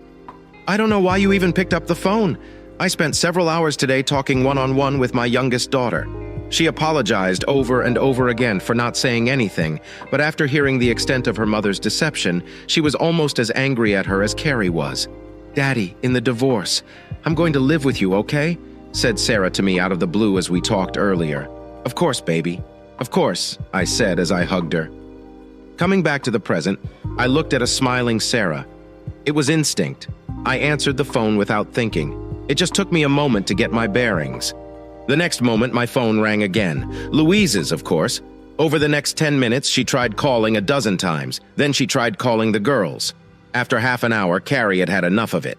"I don't know why you even picked up the phone. I spent several hours today talking one-on-one with my youngest daughter. She apologized over and over again for not saying anything, but after hearing the extent of her mother's deception, she was almost as angry at her as Carrie was. Daddy, in the divorce, I'm going to live with you, okay?" said Sarah to me out of the blue as we talked earlier. "Of course, baby. Of course," I said as I hugged her. Coming back to the present, I looked at a smiling Sarah. It was instinct. I answered the phone without thinking. It just took me a moment to get my bearings. The next moment, my phone rang again. Louise's, of course. Over the next 10 minutes, she tried calling a dozen times. Then she tried calling the girls. After half an hour, Carrie had had enough of it.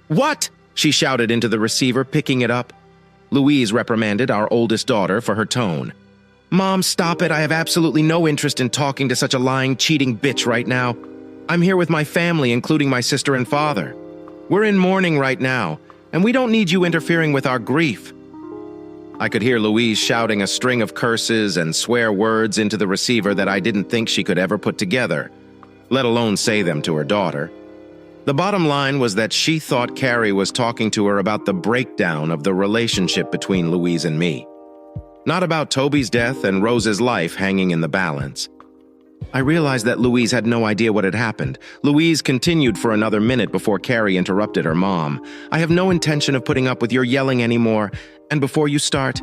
"What?" she shouted into the receiver, picking it up. Louise reprimanded our oldest daughter for her tone. "Mom, stop it. I have absolutely no interest in talking to such a lying, cheating bitch right now. I'm here with my family, including my sister and father. We're in mourning right now, and we don't need you interfering with our grief." I could hear Louise shouting a string of curses and swear words into the receiver that I didn't think she could ever put together, let alone say them to her daughter. The bottom line was that she thought Carrie was talking to her about the breakdown of the relationship between Louise and me. Not about Toby's death and Rose's life hanging in the balance. I realized that Louise had no idea what had happened. Louise continued for another minute before Carrie interrupted her mom. "I have no intention of putting up with your yelling anymore. And before you start,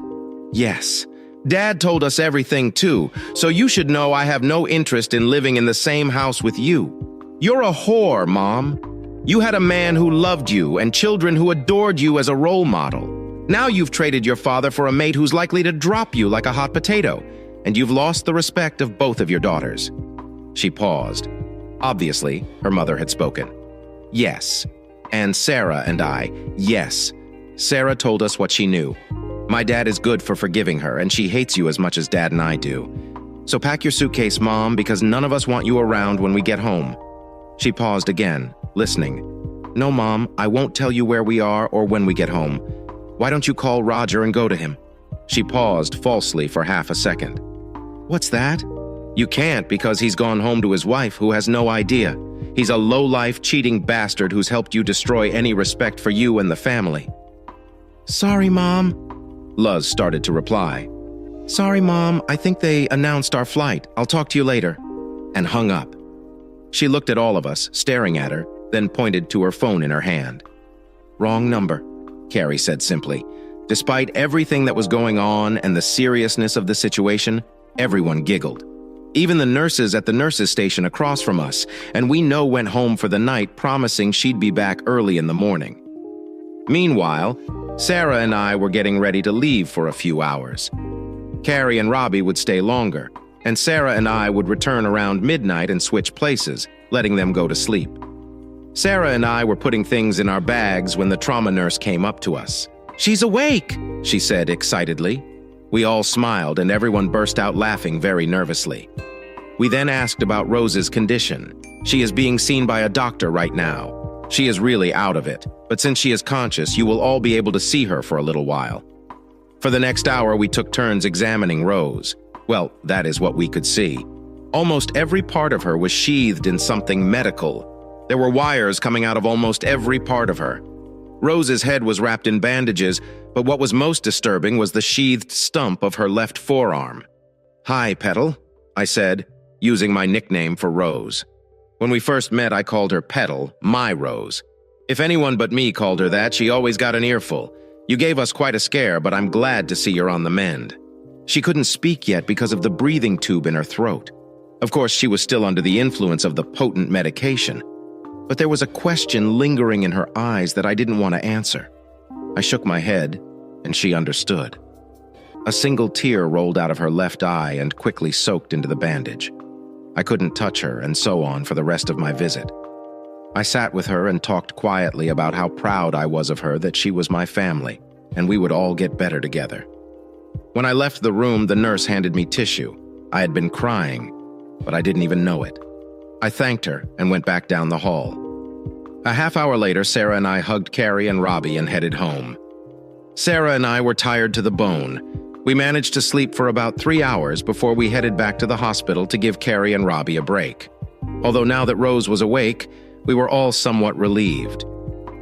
yes, Dad told us everything too, so you should know I have no interest in living in the same house with you. You're a whore, Mom. You had a man who loved you and children who adored you as a role model. Now you've traded your father for a mate who's likely to drop you like a hot potato, and you've lost the respect of both of your daughters." She paused. Obviously, her mother had spoken. "Yes." And Sarah and I, yes. Sarah told us what she knew. My dad is good for forgiving her, and she hates you as much as Dad and I do. So pack your suitcase, Mom, because none of us want you around when we get home. She paused again, listening. "No, Mom, I won't tell you where we are or when we get home. Why don't you call Roger and go to him?" She paused falsely for half a second. "What's that?" "You can't because he's gone home to his wife who has no idea. He's a low-life, cheating bastard who's helped you destroy any respect for you and the family." "Sorry, Mom." Luz started to reply. "Sorry, Mom, I think they announced our flight. I'll talk to you later," and hung up. She looked at all of us, staring at her, then pointed to her phone in her hand. "Wrong number," Carrie said simply. Despite everything that was going on and the seriousness of the situation, everyone giggled. Even the nurses at the nurses' station across from us, and we went home for the night, promising she'd be back early in the morning. Meanwhile, Sarah and I were getting ready to leave for a few hours. Carrie and Robbie would stay longer, and Sarah and I would return around midnight and switch places, letting them go to sleep. Sarah and I were putting things in our bags when the trauma nurse came up to us. "She's awake," she said excitedly. We all smiled and everyone burst out laughing very nervously. We then asked about Rose's condition. "She is being seen by a doctor right now. She is really out of it, but since she is conscious, you will all be able to see her for a little while." For the next hour, we took turns examining Rose. Well, that is what we could see. Almost every part of her was sheathed in something medical. There were wires coming out of almost every part of her. Rose's head was wrapped in bandages, but what was most disturbing was the sheathed stump of her left forearm. "Hi, Petal," I said, using my nickname for Rose. When we first met, I called her Petal, my Rose. If anyone but me called her that, she always got an earful. "You gave us quite a scare, but I'm glad to see you're on the mend." She couldn't speak yet because of the breathing tube in her throat. Of course, she was still under the influence of the potent medication. But there was a question lingering in her eyes that I didn't want to answer. I shook my head, and she understood. A single tear rolled out of her left eye and quickly soaked into the bandage. I couldn't touch her, and so on for the rest of my visit. I sat with her and talked quietly about how proud I was of her, that she was my family, and we would all get better together. When I left the room, the nurse handed me tissue. I had been crying, but I didn't even know it. I thanked her and went back down the hall. A half hour later, Sarah and I hugged Carrie and Robbie and headed home. Sarah and I were tired to the bone. We managed to sleep for about 3 hours before we headed back to the hospital to give Carrie and Robbie a break. Although now that Rose was awake, we were all somewhat relieved.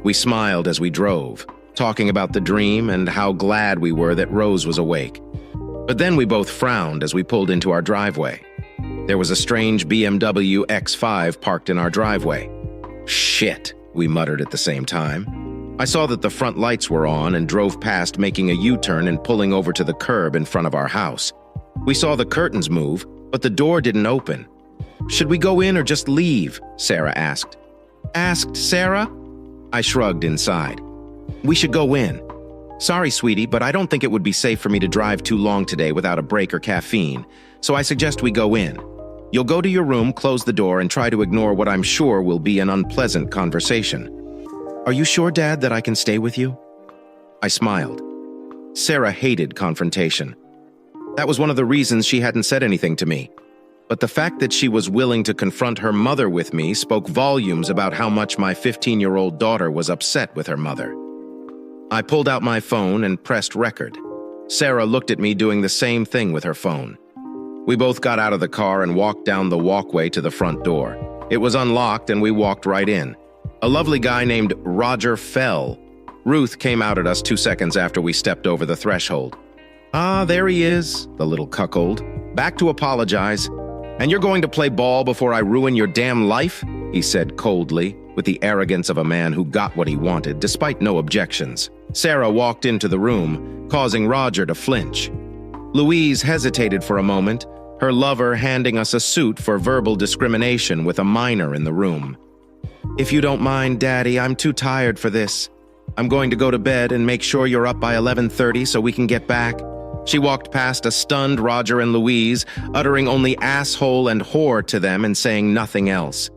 We smiled as we drove, talking about the dream and how glad we were that Rose was awake. But then we both frowned as we pulled into our driveway. There was a strange BMW X5 parked in our driveway. "Shit," we muttered at the same time. I saw that the front lights were on and drove past, making a U-turn and pulling over to the curb in front of our house. We saw the curtains move, but the door didn't open. "Should we go in or just leave?" Sarah asked. "Asked Sarah?" I shrugged inside. "We should go in." "Sorry, sweetie, but I don't think it would be safe for me to drive too long today without a break or caffeine, so I suggest we go in. You'll go to your room, close the door, and try to ignore what I'm sure will be an unpleasant conversation." "Are you sure, Dad, that I can stay with you?" I smiled. Sarah hated confrontation. That was one of the reasons she hadn't said anything to me. But the fact that she was willing to confront her mother with me spoke volumes about how much my 15-year-old daughter was upset with her mother. I pulled out my phone and pressed record. Sarah looked at me doing the same thing with her phone. We both got out of the car and walked down the walkway to the front door. It was unlocked and we walked right in. A lovely guy named Roger Fell. Ruth came out at us 2 seconds after we stepped over the threshold. "Ah, there he is," the little cuckold. "Back to apologize. And you're going to play ball before I ruin your damn life?" he said coldly, with the arrogance of a man who got what he wanted, despite no objections. Sarah walked into the room, causing Roger to flinch. Louise hesitated for a moment, her lover handing us a suit for verbal discrimination with a minor in the room. "If you don't mind, Daddy, I'm too tired for this. I'm going to go to bed and make sure you're up by 11:30 so we can get back." She walked past a stunned Roger and Louise, uttering only asshole and whore to them and saying nothing else.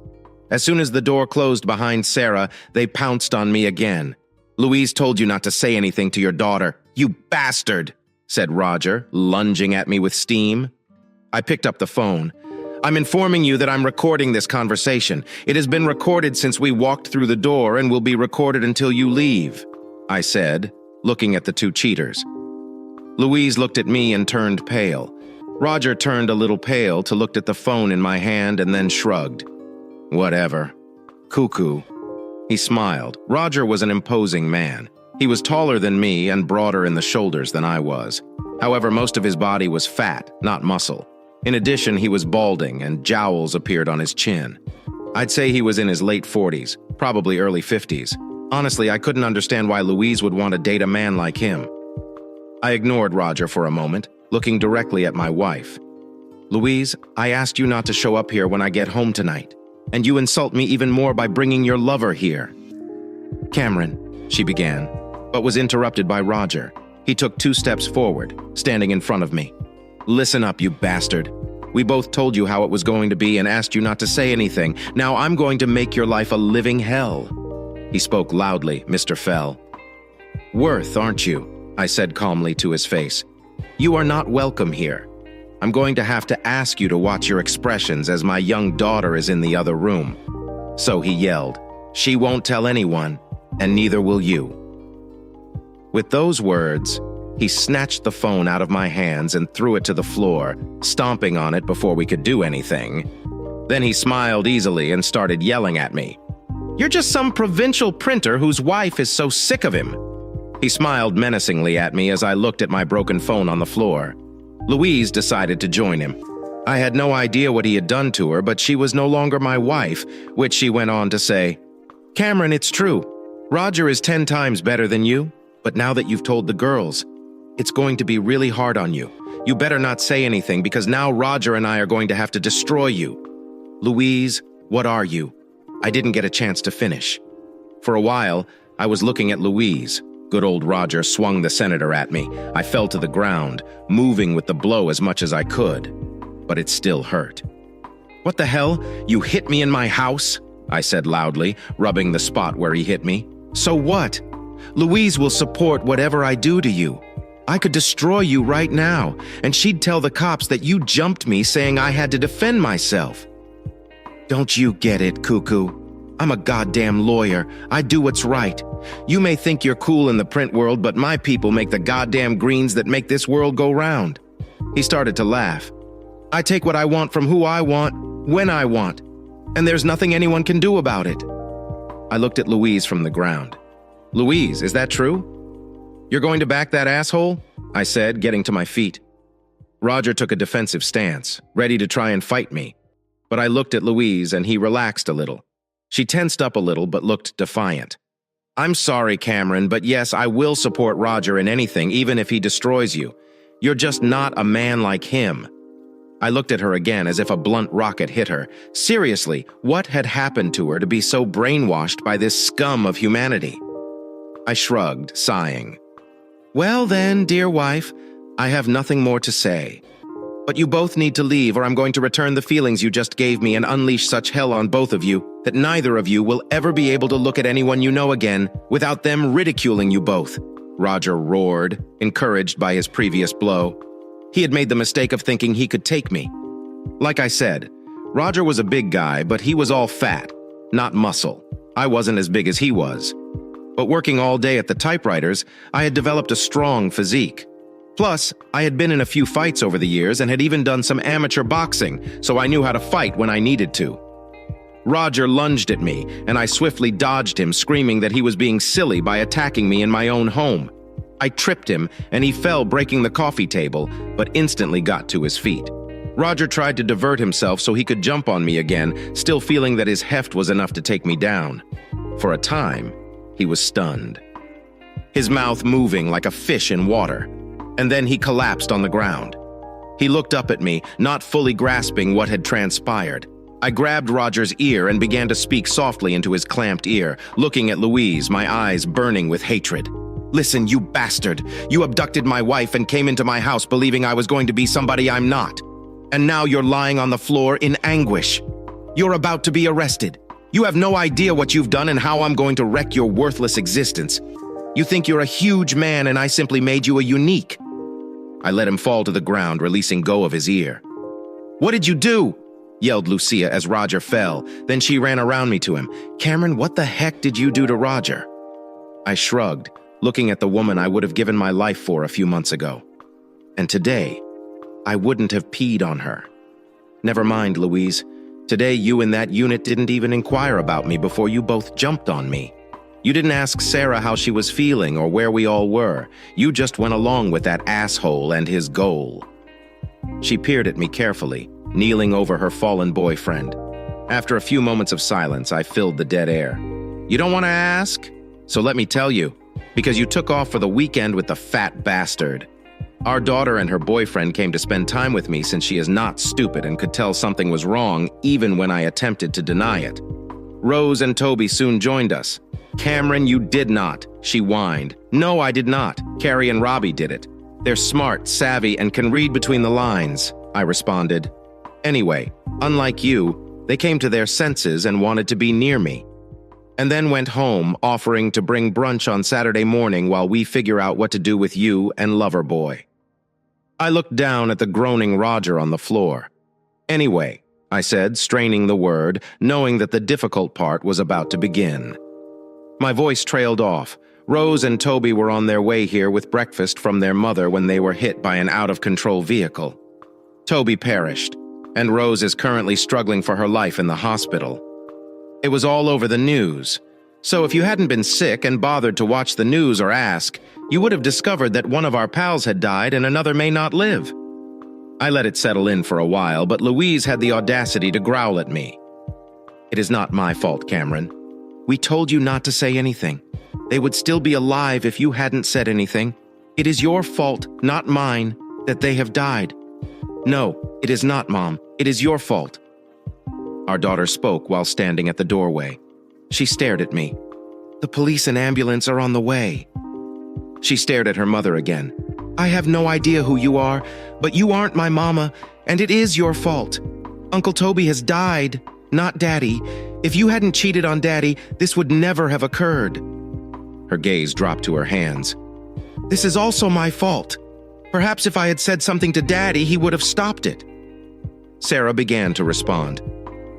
As soon as the door closed behind Sarah, they pounced on me again. "Louise told you not to say anything to your daughter. You bastard," said Roger, lunging at me with steam. I picked up the phone. "I'm informing you that I'm recording this conversation. It has been recorded since we walked through the door and will be recorded until you leave," I said, looking at the two cheaters. Louise looked at me and turned pale. Roger turned a little pale to look at the phone in my hand and then shrugged. "Whatever. Cuckoo." He smiled. Roger was an imposing man. He was taller than me and broader in the shoulders than I was. However, most of his body was fat, not muscle. In addition, he was balding and jowls appeared on his chin. I'd say he was in his late 40s, probably early 50s. Honestly, I couldn't understand why Louise would want to date a man like him. I ignored Roger for a moment, looking directly at my wife. "Louise, I asked you not to show up here when I get home tonight, and you insult me even more by bringing your lover here." "Cameron," she began, but was interrupted by Roger. He took 2 steps forward, standing in front of me. "Listen up, you bastard. We both told you how it was going to be and asked you not to say anything. Now I'm going to make your life a living hell." He spoke loudly, Mr. Fell. "Worth, aren't you?" I said calmly to his face. "You are not welcome here. I'm going to have to ask you to watch your expressions as my young daughter is in the other room." So he yelled, "She won't tell anyone, and neither will you." With those words, he snatched the phone out of my hands and threw it to the floor, stomping on it before we could do anything. Then he smiled easily and started yelling at me. "You're just some provincial printer whose wife is so sick of him." He smiled menacingly at me as I looked at my broken phone on the floor. Louise decided to join him. I had no idea what he had done to her, but she was no longer my wife, which she went on to say, "Cameron, it's true. Roger is 10 times better than you, but now that you've told the girls, it's going to be really hard on you. You better not say anything because now Roger and I are going to have to destroy you." "Louise, what are you?" I didn't get a chance to finish. For a while, I was looking at Louise. Good old Roger swung the senator at me. I fell to the ground, moving with the blow as much as I could. But it still hurt. "What the hell? You hit me in my house?" I said loudly, rubbing the spot where he hit me. "So what? Louise will support whatever I do to you. I could destroy you right now, and she'd tell the cops that you jumped me saying I had to defend myself." "Don't you get it, cuckoo? I'm a goddamn lawyer. I do what's right. You may think you're cool in the print world, but my people make the goddamn greens that make this world go round." He started to laugh. "I take what I want from who I want, when I want, and there's nothing anyone can do about it." I looked at Louise from the ground. "Louise, is that true? You're going to back that asshole?" I said, getting to my feet. Roger took a defensive stance, ready to try and fight me. But I looked at Louise and he relaxed a little. She tensed up a little but looked defiant. "I'm sorry, Cameron, but yes, I will support Roger in anything, even if he destroys you. You're just not a man like him." I looked at her again as if a blunt rocket hit her. Seriously, what had happened to her to be so brainwashed by this scum of humanity? I shrugged, sighing. "Well then, dear wife, I have nothing more to say. But you both need to leave or I'm going to return the feelings you just gave me and unleash such hell on both of you that neither of you will ever be able to look at anyone you know again without them ridiculing you both," Roger roared, encouraged by his previous blow. He had made the mistake of thinking he could take me. Like I said, Roger was a big guy, but he was all fat, not muscle. I wasn't as big as he was. But working all day at the typewriters, I had developed a strong physique. Plus, I had been in a few fights over the years and had even done some amateur boxing, so I knew how to fight when I needed to. Roger lunged at me, and I swiftly dodged him, screaming that he was being silly by attacking me in my own home. I tripped him, and he fell, breaking the coffee table, but instantly got to his feet. Roger tried to divert himself so he could jump on me again, still feeling that his heft was enough to take me down. For a time, he was stunned, his mouth moving like a fish in water. and then he collapsed on the ground. He looked up at me, not fully grasping what had transpired. I grabbed Roger's ear and began to speak softly into his clamped ear, looking at Louise, my eyes burning with hatred. "Listen, you bastard. You abducted my wife and came into my house believing I was going to be somebody I'm not. And now you're lying on the floor in anguish. You're about to be arrested. You have no idea what you've done and how I'm going to wreck your worthless existence. You think you're a huge man and I simply made you a unique." I let him fall to the ground, releasing go of his ear. "What did you do?" yelled Lucia as Roger fell. Then she ran around me to him. "Cameron, what the heck did you do to Roger?" I shrugged, looking at the woman I would have given my life for a few months ago. And today, I wouldn't have peed on her. Never mind, Louise. Today you in that unit didn't even inquire about me before you both jumped on me. You didn't ask Sarah how she was feeling or where we all were. You just went along with that asshole and his goal. She peered at me carefully, kneeling over her fallen boyfriend. After a few moments of silence, I filled the dead air. "You don't want to ask? So let me tell you, because you took off for the weekend with the fat bastard. Our daughter and her boyfriend came to spend time with me since she is not stupid and could tell something was wrong even when I attempted to deny it. Rose and Toby soon joined us. "Cameron, you did not," she whined. "No, I did not. Carrie and Robbie did it. They're smart, savvy, and can read between the lines," I responded. "Anyway, unlike you, they came to their senses and wanted to be near me. And then went home, offering to bring brunch on Saturday morning while we figure out what to do with you and Loverboy." I looked down at the groaning Roger on the floor. "Anyway," I said, straining the word, knowing that the difficult part was about to begin. My voice trailed off. Rose and Toby were on their way here with breakfast from their mother when they were hit by an out-of-control vehicle. Toby perished, and Rose is currently struggling for her life in the hospital. It was all over the news. So if you hadn't been sick and bothered to watch the news or ask, you would have discovered that one of our pals had died and another may not live. I let it settle in for a while, but Louise had the audacity to growl at me. "It is not my fault, Cameron. We told you not to say anything. They would still be alive if you hadn't said anything. It is your fault, not mine, that they have died." "No, it is not, Mom. It is your fault." Our daughter spoke while standing at the doorway. She stared at me. "The police and ambulance are on the way." She stared at her mother again. "I have no idea who you are, but you aren't my mama, and it is your fault. Uncle Toby has died, not Daddy. If you hadn't cheated on Daddy, this would never have occurred." Her gaze dropped to her hands. "This is also my fault. Perhaps if I had said something to Daddy, he would have stopped it." Sarah began to respond.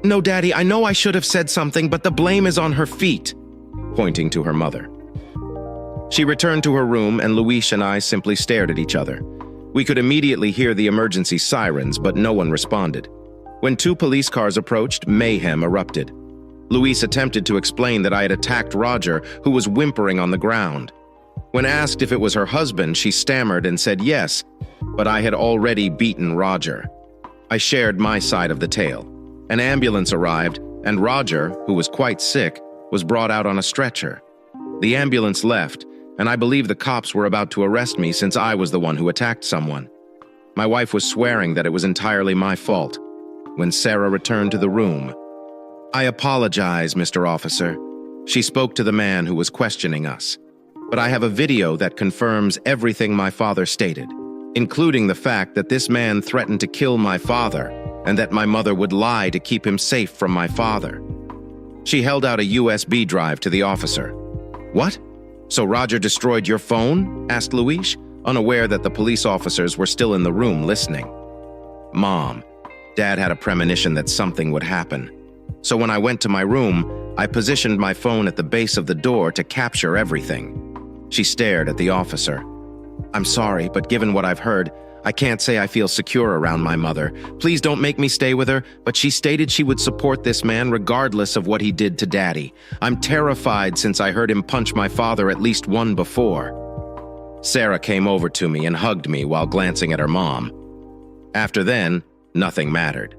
"No, Daddy, I know I should have said something, but the blame is on her feet," pointing to her mother. She returned to her room, and Luis and I simply stared at each other. We could immediately hear the emergency sirens, but no one responded. When 2 police cars approached, mayhem erupted. Luis attempted to explain that I had attacked Roger, who was whimpering on the ground. When asked if it was her husband, she stammered and said yes, but I had already beaten Roger. I shared my side of the tale. An ambulance arrived, and Roger, who was quite sick, was brought out on a stretcher. The ambulance left, and I believe the cops were about to arrest me since I was the one who attacked someone. My wife was swearing that it was entirely my fault. When Sarah returned to the room, "I apologize, Mr. Officer." She spoke to the man who was questioning us. "But I have a video that confirms everything my father stated, including the fact that this man threatened to kill my father and that my mother would lie to keep him safe from my father." She held out a USB drive to the officer. "What? So Roger destroyed your phone?" asked Luis, unaware that the police officers were still in the room listening. "Mom, Dad had a premonition that something would happen. So when I went to my room, I positioned my phone at the base of the door to capture everything." She stared at the officer. "I'm sorry, but given what I've heard, I can't say I feel secure around my mother. Please don't make me stay with her, but she stated she would support this man regardless of what he did to Daddy. I'm terrified since I heard him punch my father at least one before." Sarah came over to me and hugged me while glancing at her mom. After then, nothing mattered.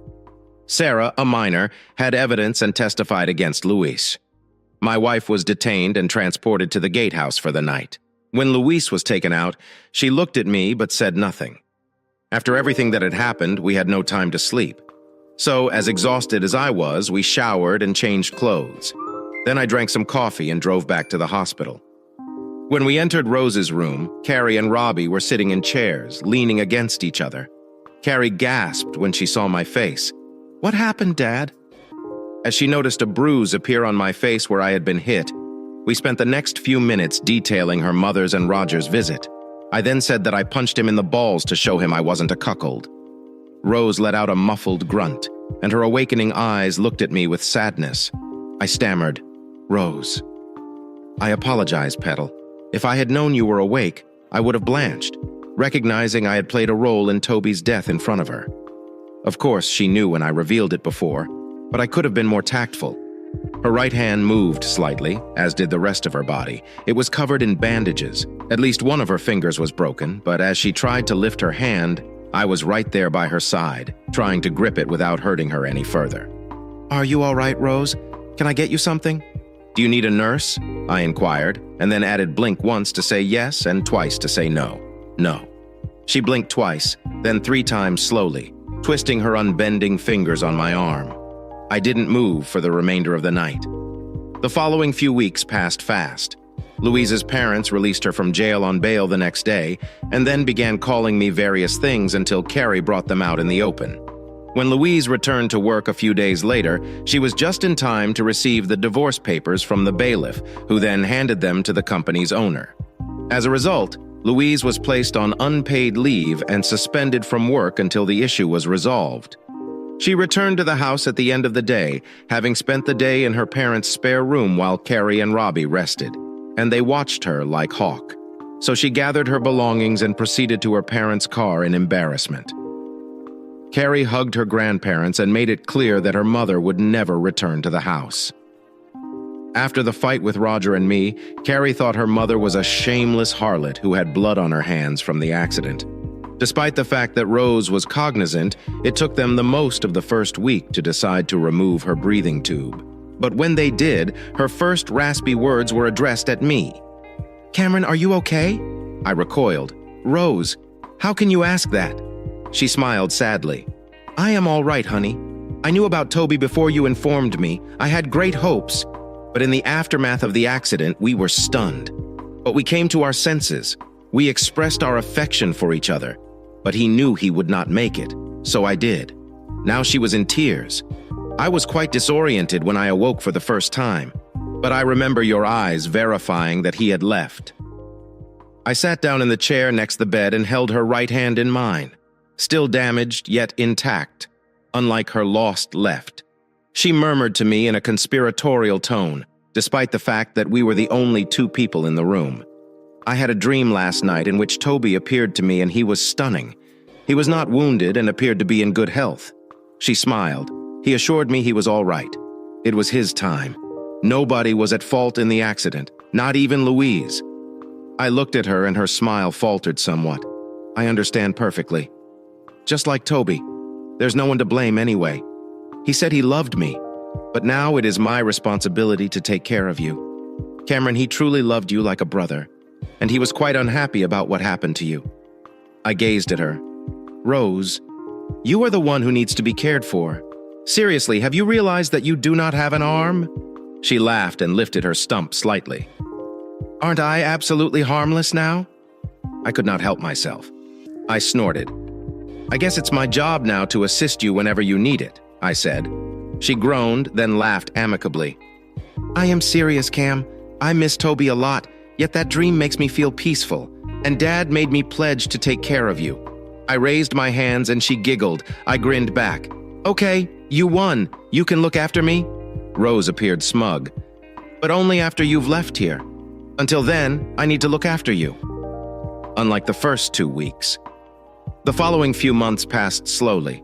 Sarah, a minor, had evidence and testified against Luis. My wife was detained and transported to the gatehouse for the night. When Luis was taken out, she looked at me but said nothing. After everything that had happened, we had no time to sleep. So, as exhausted as I was, we showered and changed clothes. Then I drank some coffee and drove back to the hospital. When we entered Rose's room, Carrie and Robbie were sitting in chairs, leaning against each other. Carrie gasped when she saw my face. "What happened, Dad?" As she noticed a bruise appear on my face where I had been hit, we spent the next few minutes detailing her mother's and Roger's visit. I then said that I punched him in the balls to show him I wasn't a cuckold. Rose let out a muffled grunt, and her awakening eyes looked at me with sadness. I stammered, "Rose." "I apologize, Petal. If I had known you were awake, I would have blanched, recognizing I had played a role in Toby's death in front of her. Of course, she knew when I revealed it before, but I could have been more tactful." Her right hand moved slightly, as did the rest of her body. It was covered in bandages. At least one of her fingers was broken, but as she tried to lift her hand, I was right there by her side, trying to grip it without hurting her any further. "Are you all right, Rose? Can I get you something?" "Do you need a nurse?" I inquired, and then added blink once to say yes and twice to say no. No. She blinked twice, then 3 times slowly, twisting her unbending fingers on my arm. I didn't move for the remainder of the night. The following few weeks passed fast. Louise's parents released her from jail on bail the next day, and then began calling me various things until Carrie brought them out in the open. When Louise returned to work a few days later, she was just in time to receive the divorce papers from the bailiff, who then handed them to the company's owner. As a result, Louise was placed on unpaid leave and suspended from work until the issue was resolved. She returned to the house at the end of the day, having spent the day in her parents' spare room while Carrie and Robbie rested, and they watched her like hawk. So she gathered her belongings and proceeded to her parents' car in embarrassment. Carrie hugged her grandparents and made it clear that her mother would never return to the house. After the fight with Roger and me, Carrie thought her mother was a shameless harlot who had blood on her hands from the accident. Despite the fact that Rose was cognizant, it took them the most of the first week to decide to remove her breathing tube. But when they did, her first raspy words were addressed at me. "Cameron, are you okay?" I recoiled. "Rose, how can you ask that?" She smiled sadly. "I am all right, honey. I knew about Toby before you informed me. I had great hopes. But in the aftermath of the accident, we were stunned. But we came to our senses. We expressed our affection for each other. But he knew he would not make it, so I did." Now she was in tears. "I was quite disoriented when I awoke for the first time, but I remember your eyes verifying that he had left." I sat down in the chair next the bed and held her right hand in mine, still damaged yet intact, unlike her lost left. She murmured to me in a conspiratorial tone, despite the fact that we were the only 2 people in the room. "I had a dream last night in which Toby appeared to me and he was stunning. He was not wounded and appeared to be in good health." She smiled. "He assured me he was all right. It was his time. Nobody was at fault in the accident, not even Louise." I looked at her and her smile faltered somewhat. "I understand perfectly. Just like Toby, there's no one to blame anyway. He said he loved me, but now it is my responsibility to take care of you. Cameron, he truly loved you like a brother, and he was quite unhappy about what happened to you." I gazed at her. "Rose, you are the one who needs to be cared for. Seriously, have you realized that you do not have an arm?" She laughed and lifted her stump slightly. "Aren't I absolutely harmless now?" I could not help myself. I snorted. "I guess it's my job now to assist you whenever you need it," I said. She groaned, then laughed amicably. "I am serious, Cam. I miss Toby a lot, yet that dream makes me feel peaceful, and Dad made me pledge to take care of you." I raised my hands and she giggled. I grinned back. "Okay, you won. You can look after me?" Rose appeared smug. "But only after you've left here. Until then, I need to look after you." Unlike the first 2 weeks. The following few months passed slowly.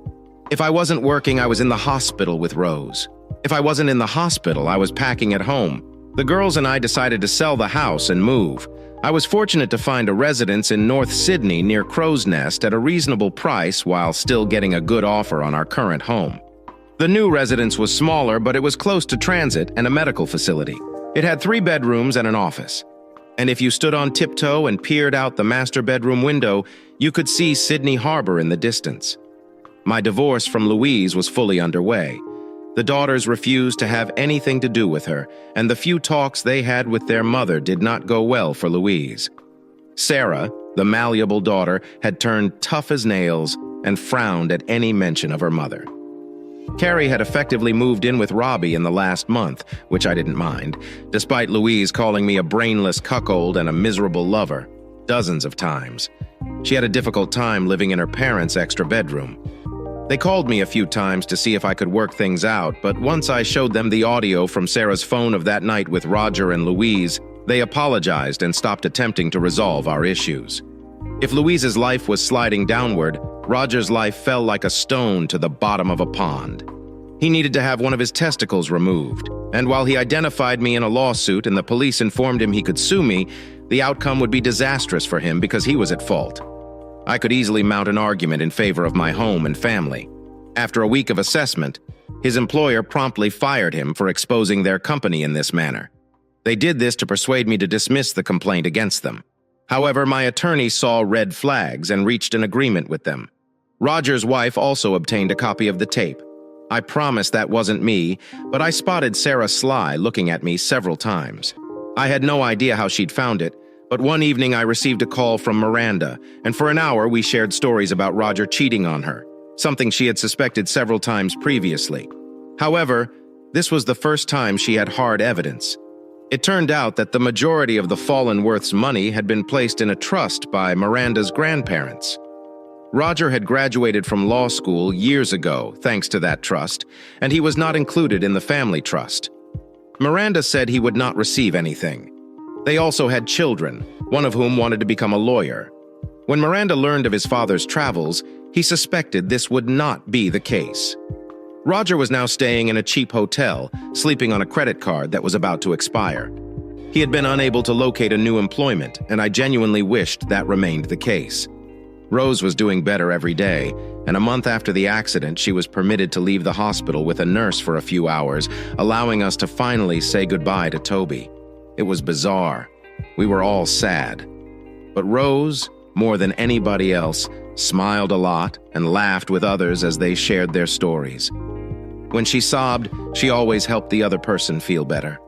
If I wasn't working, I was in the hospital with Rose. If I wasn't in the hospital, I was packing at home. The girls and I decided to sell the house and move. I was fortunate to find a residence in North Sydney near Crow's Nest at a reasonable price while still getting a good offer on our current home. The new residence was smaller, but it was close to transit and a medical facility. It had 3 bedrooms and an office. And if you stood on tiptoe and peered out the master bedroom window, you could see Sydney Harbor in the distance. My divorce from Louise was fully underway. The daughters refused to have anything to do with her, and the few talks they had with their mother did not go well for Louise. Sarah, the malleable daughter, had turned tough as nails and frowned at any mention of her mother. Carrie had effectively moved in with Robbie in the last month, which I didn't mind, despite Louise calling me a brainless cuckold and a miserable lover, dozens of times. She had a difficult time living in her parents' extra bedroom. They called me a few times to see if I could work things out, but once I showed them the audio from Sarah's phone of that night with Roger and Louise, they apologized and stopped attempting to resolve our issues. If Louise's life was sliding downward, Roger's life fell like a stone to the bottom of a pond. He needed to have one of his testicles removed, and while he identified me in a lawsuit and the police informed him he could sue me, the outcome would be disastrous for him because he was at fault. I could easily mount an argument in favor of my home and family. After a week of assessment, his employer promptly fired him for exposing their company in this manner. They did this to persuade me to dismiss the complaint against them. However, my attorney saw red flags and reached an agreement with them. Roger's wife also obtained a copy of the tape. I promised that wasn't me, but I spotted Sarah Sly looking at me several times. I had no idea how she'd found it, but one evening I received a call from Miranda, and for an hour we shared stories about Roger cheating on her, something she had suspected several times previously. However, this was the first time she had hard evidence. It turned out that the majority of the fallen Worth's money had been placed in a trust by Miranda's grandparents. Roger had graduated from law school years ago, thanks to that trust, and he was not included in the family trust. Miranda said he would not receive anything. They also had children, one of whom wanted to become a lawyer. When Miranda learned of his father's travels, he suspected this would not be the case. Roger was now staying in a cheap hotel, sleeping on a credit card that was about to expire. He had been unable to locate a new employment, and I genuinely wished that remained the case. Rose was doing better every day, and a month after the accident, she was permitted to leave the hospital with a nurse for a few hours, allowing us to finally say goodbye to Toby. It was bizarre. We were all sad. But Rose, more than anybody else, smiled a lot and laughed with others as they shared their stories. When she sobbed, she always helped the other person feel better.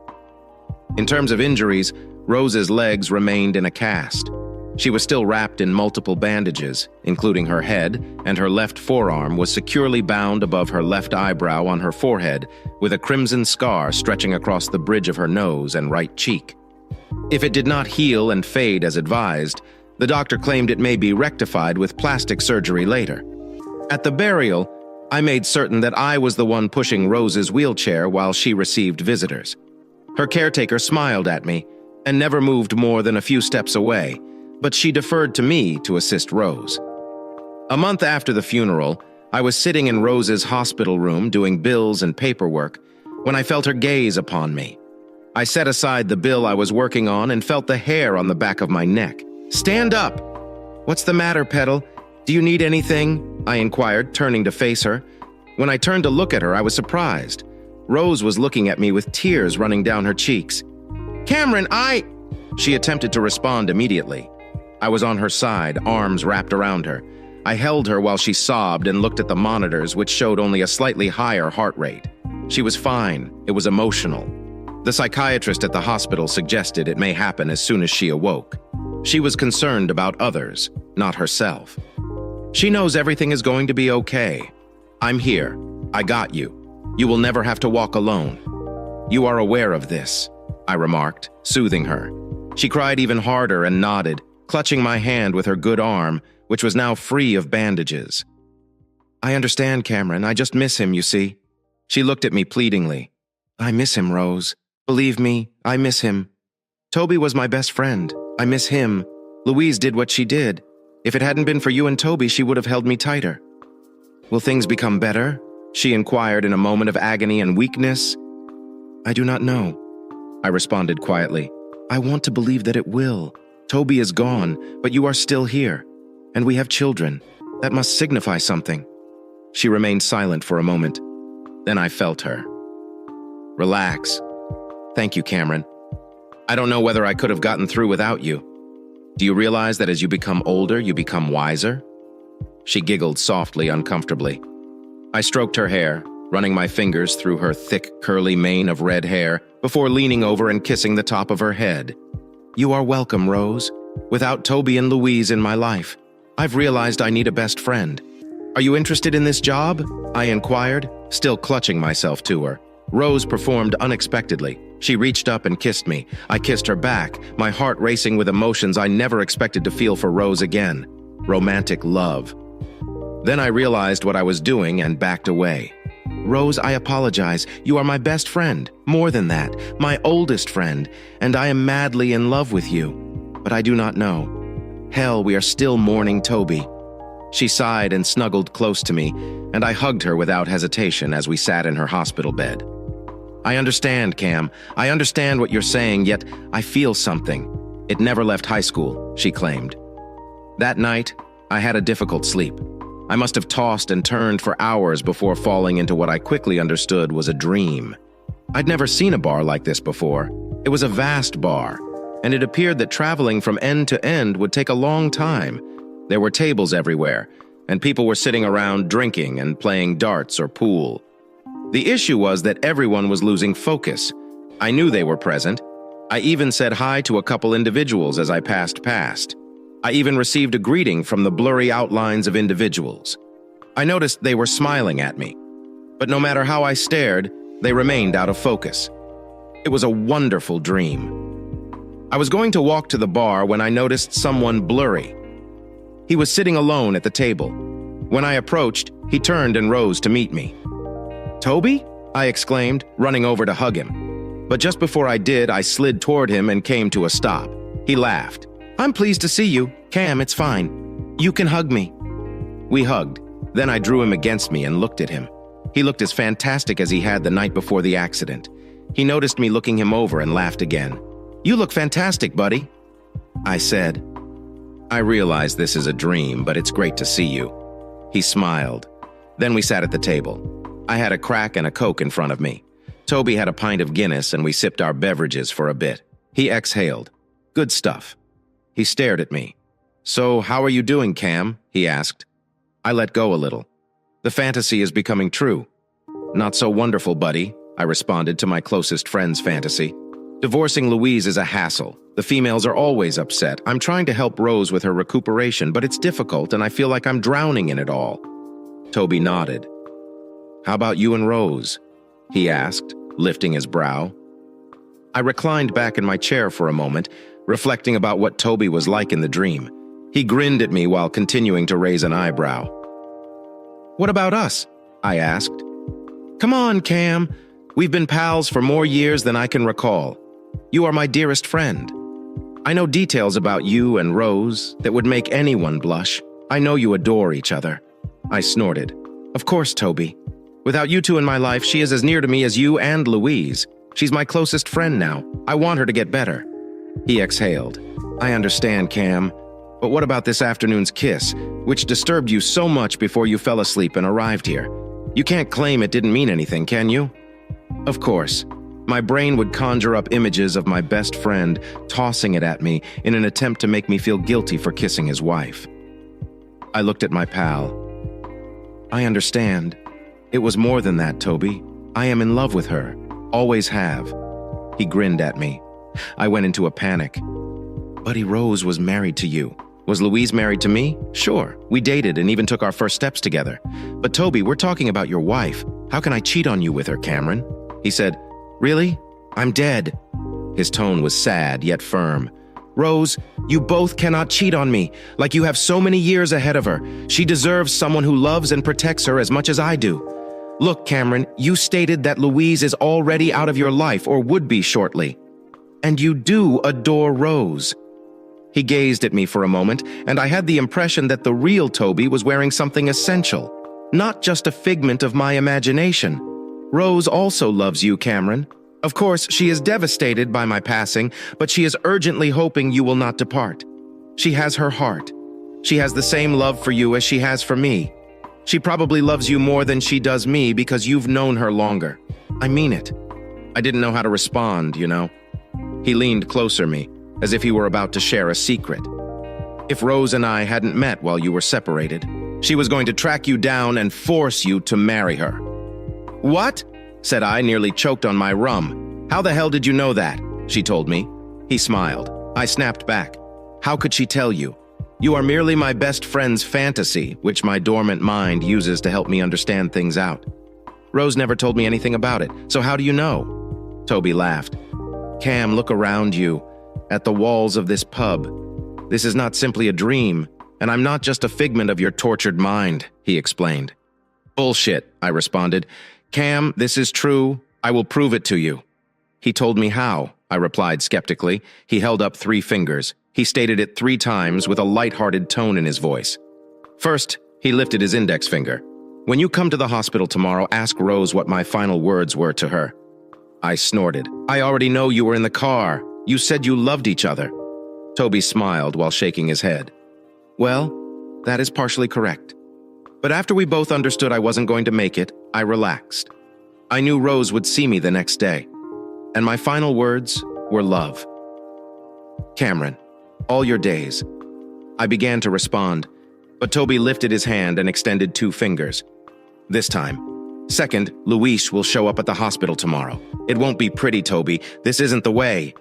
In terms of injuries, Rose's legs remained in a cast. She was still wrapped in multiple bandages, including her head, and her left forearm was securely bound above her left eyebrow on her forehead, with a crimson scar stretching across the bridge of her nose and right cheek. If it did not heal and fade as advised, the doctor claimed it may be rectified with plastic surgery later. At the burial, I made certain that I was the one pushing Rose's wheelchair while she received visitors. Her caretaker smiled at me and never moved more than a few steps away, but she deferred to me to assist Rose. A month after the funeral, I was sitting in Rose's hospital room doing bills and paperwork when I felt her gaze upon me. I set aside the bill I was working on and felt the hair on the back of my neck. "Stand up!" "What's the matter, Petal? Do you need anything?" I inquired, turning to face her. When I turned to look at her, I was surprised. Rose was looking at me with tears running down her cheeks. "Cameron, She attempted to respond immediately. I was on her side, arms wrapped around her. I held her while she sobbed and looked at the monitors, which showed only a slightly higher heart rate. She was fine. It was emotional. The psychiatrist at the hospital suggested it may happen as soon as she awoke. She was concerned about others, not herself. "She knows everything is going to be okay. I'm here. I got you. You will never have to walk alone. You are aware of this," I remarked, soothing her. She cried even harder and nodded, clutching my hand with her good arm, which was now free of bandages. "I understand, Cameron. I just miss him, you see." She looked at me pleadingly. "I miss him, Rose. Believe me, I miss him. Toby was my best friend. I miss him. Louise did what she did. If it hadn't been for you and Toby, she would have held me tighter." "Will things become better?" she inquired in a moment of agony and weakness. "I do not know," I responded quietly. "I want to believe that it will. Toby is gone, but you are still here. And we have children. That must signify something." She remained silent for a moment. Then I felt her. "Relax. Thank you, Cameron. I don't know whether I could have gotten through without you. Do you realize that as you become older, you become wiser? She giggled softly, uncomfortably. I stroked her hair, running my fingers through her thick, curly mane of red hair before leaning over and kissing the top of her head. You are welcome, Rose. Without Toby and Louise in my life, I've realized I need a best friend. Are you interested in this job? I inquired, still clutching myself to her. Rose performed unexpectedly. She reached up and kissed me. I kissed her back, my heart racing with emotions I never expected to feel for Rose again. Romantic love. Then I realized what I was doing and backed away. Rose, I apologize. You are my best friend. More than that, my oldest friend, and I am madly in love with you. But I do not know. Hell, we are still mourning Toby. She sighed and snuggled close to me, and I hugged her without hesitation as we sat in her hospital bed. I understand, Cam. I understand what you're saying, yet I feel something. It never left high school, she claimed. That night, I had a difficult sleep. I must have tossed and turned for hours before falling into what I quickly understood was a dream. I'd never seen a bar like this before. It was a vast bar, and it appeared that traveling from end to end would take a long time. There were tables everywhere, and people were sitting around drinking and playing darts or pool. The issue was that everyone was losing focus. I knew they were present. I even said hi to a couple individuals as I passed past. I even received a greeting from the blurry outlines of individuals. I noticed they were smiling at me, but no matter how I stared, they remained out of focus. It was a wonderful dream. I was going to walk to the bar when I noticed someone blurry. He was sitting alone at the table. When I approached, he turned and rose to meet me. Toby? I exclaimed, running over to hug him. But just before I did, I slid toward him and came to a stop. He laughed. I'm pleased to see you. Cam, it's fine. You can hug me. We hugged. Then I drew him against me and looked at him. He looked as fantastic as he had the night before the accident. He noticed me looking him over and laughed again. You look fantastic, buddy, I said. I realize this is a dream, but it's great to see you. He smiled. Then we sat at the table. I had a crack and a Coke in front of me. Toby had a pint of Guinness and we sipped our beverages for a bit. He exhaled. Good stuff. He stared at me. So, how are you doing, Cam? He asked. I let go a little. The fantasy is becoming true. Not so wonderful, buddy, I responded to my closest friend's fantasy. Divorcing Louise is a hassle. The females are always upset. I'm trying to help Rose with her recuperation, but it's difficult and I feel like I'm drowning in it all. Toby nodded. How about you and Rose? He asked, lifting his brow. I reclined back in my chair for a moment, reflecting about what Toby was like in the dream. He grinned at me while continuing to raise an eyebrow. What about us? I asked. Come on, Cam. We've been pals for more years than I can recall. You are my dearest friend. I know details about you and Rose that would make anyone blush. I know you adore each other. I snorted. Of course, Toby. Without you two in my life, she is as near to me as you and Louise. She's my closest friend now. I want her to get better. He exhaled. I understand, Cam. But what about this afternoon's kiss, which disturbed you so much before you fell asleep and arrived here? You can't claim it didn't mean anything, can you? Of course. My brain would conjure up images of my best friend tossing it at me in an attempt to make me feel guilty for kissing his wife. I looked at my pal. I understand. It was more than that, Toby. I am in love with her. Always have. He grinned at me. I went into a panic. Buddy, Rose was married to you. Was Louise married to me? Sure. We dated and even took our first steps together. But Toby, we're talking about your wife. How can I cheat on you with her, Cameron? He said, Really? I'm dead. His tone was sad yet firm. Rose, you both cannot cheat on me, like you have so many years ahead of her. She deserves someone who loves and protects her as much as I do. Look, Cameron, you stated that Louise is already out of your life or would be shortly. And you do adore Rose. He gazed at me for a moment, and I had the impression that the real Toby was wearing something essential, not just a figment of my imagination. Rose also loves you, Cameron. Of course, she is devastated by my passing, but she is urgently hoping you will not depart. She has her heart. She has the same love for you as she has for me. She probably loves you more than she does me because you've known her longer. I mean it. I didn't know how to respond, you know. He leaned closer me, as if he were about to share a secret. If Rose and I hadn't met while you were separated, she was going to track you down and force you to marry her. What? Said I, nearly choked on my rum. How the hell did you know that? She told me. He smiled. I snapped back. How could she tell you? You are merely my best friend's fantasy, which my dormant mind uses to help me understand things out. Rose never told me anything about it, so how do you know? Toby laughed. Cam, look around you, at the walls of this pub. This is not simply a dream, and I'm not just a figment of your tortured mind, he explained. Bullshit, I responded. Cam, this is true. I will prove it to you. He told me how, I replied skeptically. He held up 3 fingers. He stated it 3 times with a light-hearted tone in his voice. First, he lifted his index finger. When you come to the hospital tomorrow, ask Rose what my final words were to her. I snorted. I already know you were in the car. You said you loved each other. Toby smiled while shaking his head. Well, that is partially correct. But after we both understood I wasn't going to make it, I relaxed. I knew Rose would see me the next day. And my final words were love. Cameron, all your days. I began to respond, but Toby lifted his hand and extended 2 fingers. This time. Second, Luis will show up at the hospital tomorrow. It won't be pretty, Toby. This isn't the way.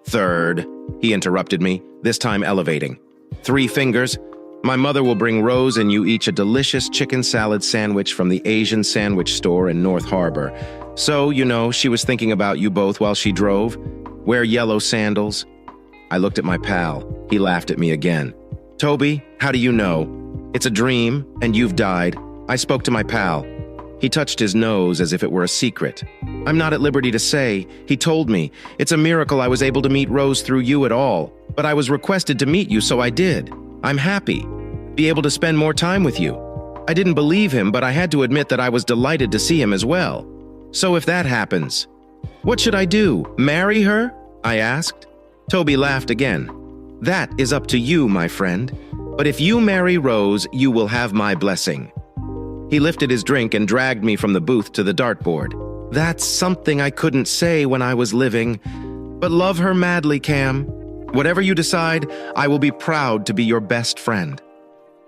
Third, he interrupted me, this time elevating. 3 fingers. My mother will bring Rose and you each a delicious chicken salad sandwich from the Asian sandwich store in North Harbor. So, you know, she was thinking about you both while she drove. Wear yellow sandals. I looked at my pal. He laughed at me again. Toby, how do you know? It's a dream, and you've died. I spoke to my pal. He touched his nose as if it were a secret. I'm not at liberty to say. He told me. It's a miracle I was able to meet Rose through you at all. But I was requested to meet you, so I did. I'm happy. Be able to spend more time with you. I didn't believe him, but I had to admit that I was delighted to see him as well. So if that happens, what should I do? Marry her? I asked. Toby laughed again. That is up to you, my friend. But if you marry Rose, you will have my blessing. He lifted his drink and dragged me from the booth to the dartboard. That's something I couldn't say when I was living. But love her madly, Cam. Whatever you decide, I will be proud to be your best friend.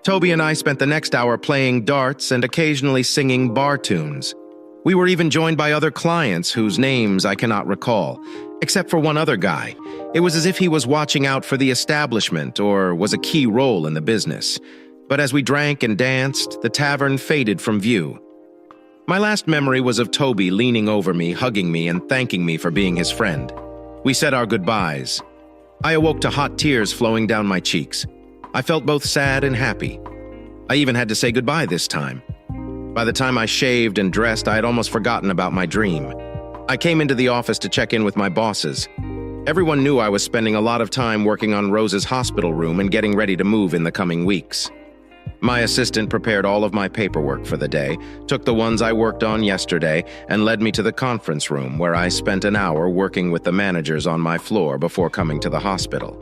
Toby and I spent the next hour playing darts and occasionally singing bar tunes. We were even joined by other clients whose names I cannot recall, except for one other guy. It was as if he was watching out for the establishment or was a key role in the business. But as we drank and danced, the tavern faded from view. My last memory was of Toby leaning over me, hugging me, and thanking me for being his friend. We said our goodbyes. I awoke to hot tears flowing down my cheeks. I felt both sad and happy. I even had to say goodbye this time. By the time I shaved and dressed, I had almost forgotten about my dream. I came into the office to check in with my bosses. Everyone knew I was spending a lot of time working on Rose's hospital room and getting ready to move in the coming weeks. My assistant prepared all of my paperwork for the day, took the ones I worked on yesterday, and led me to the conference room where I spent an hour working with the managers on my floor before coming to the hospital.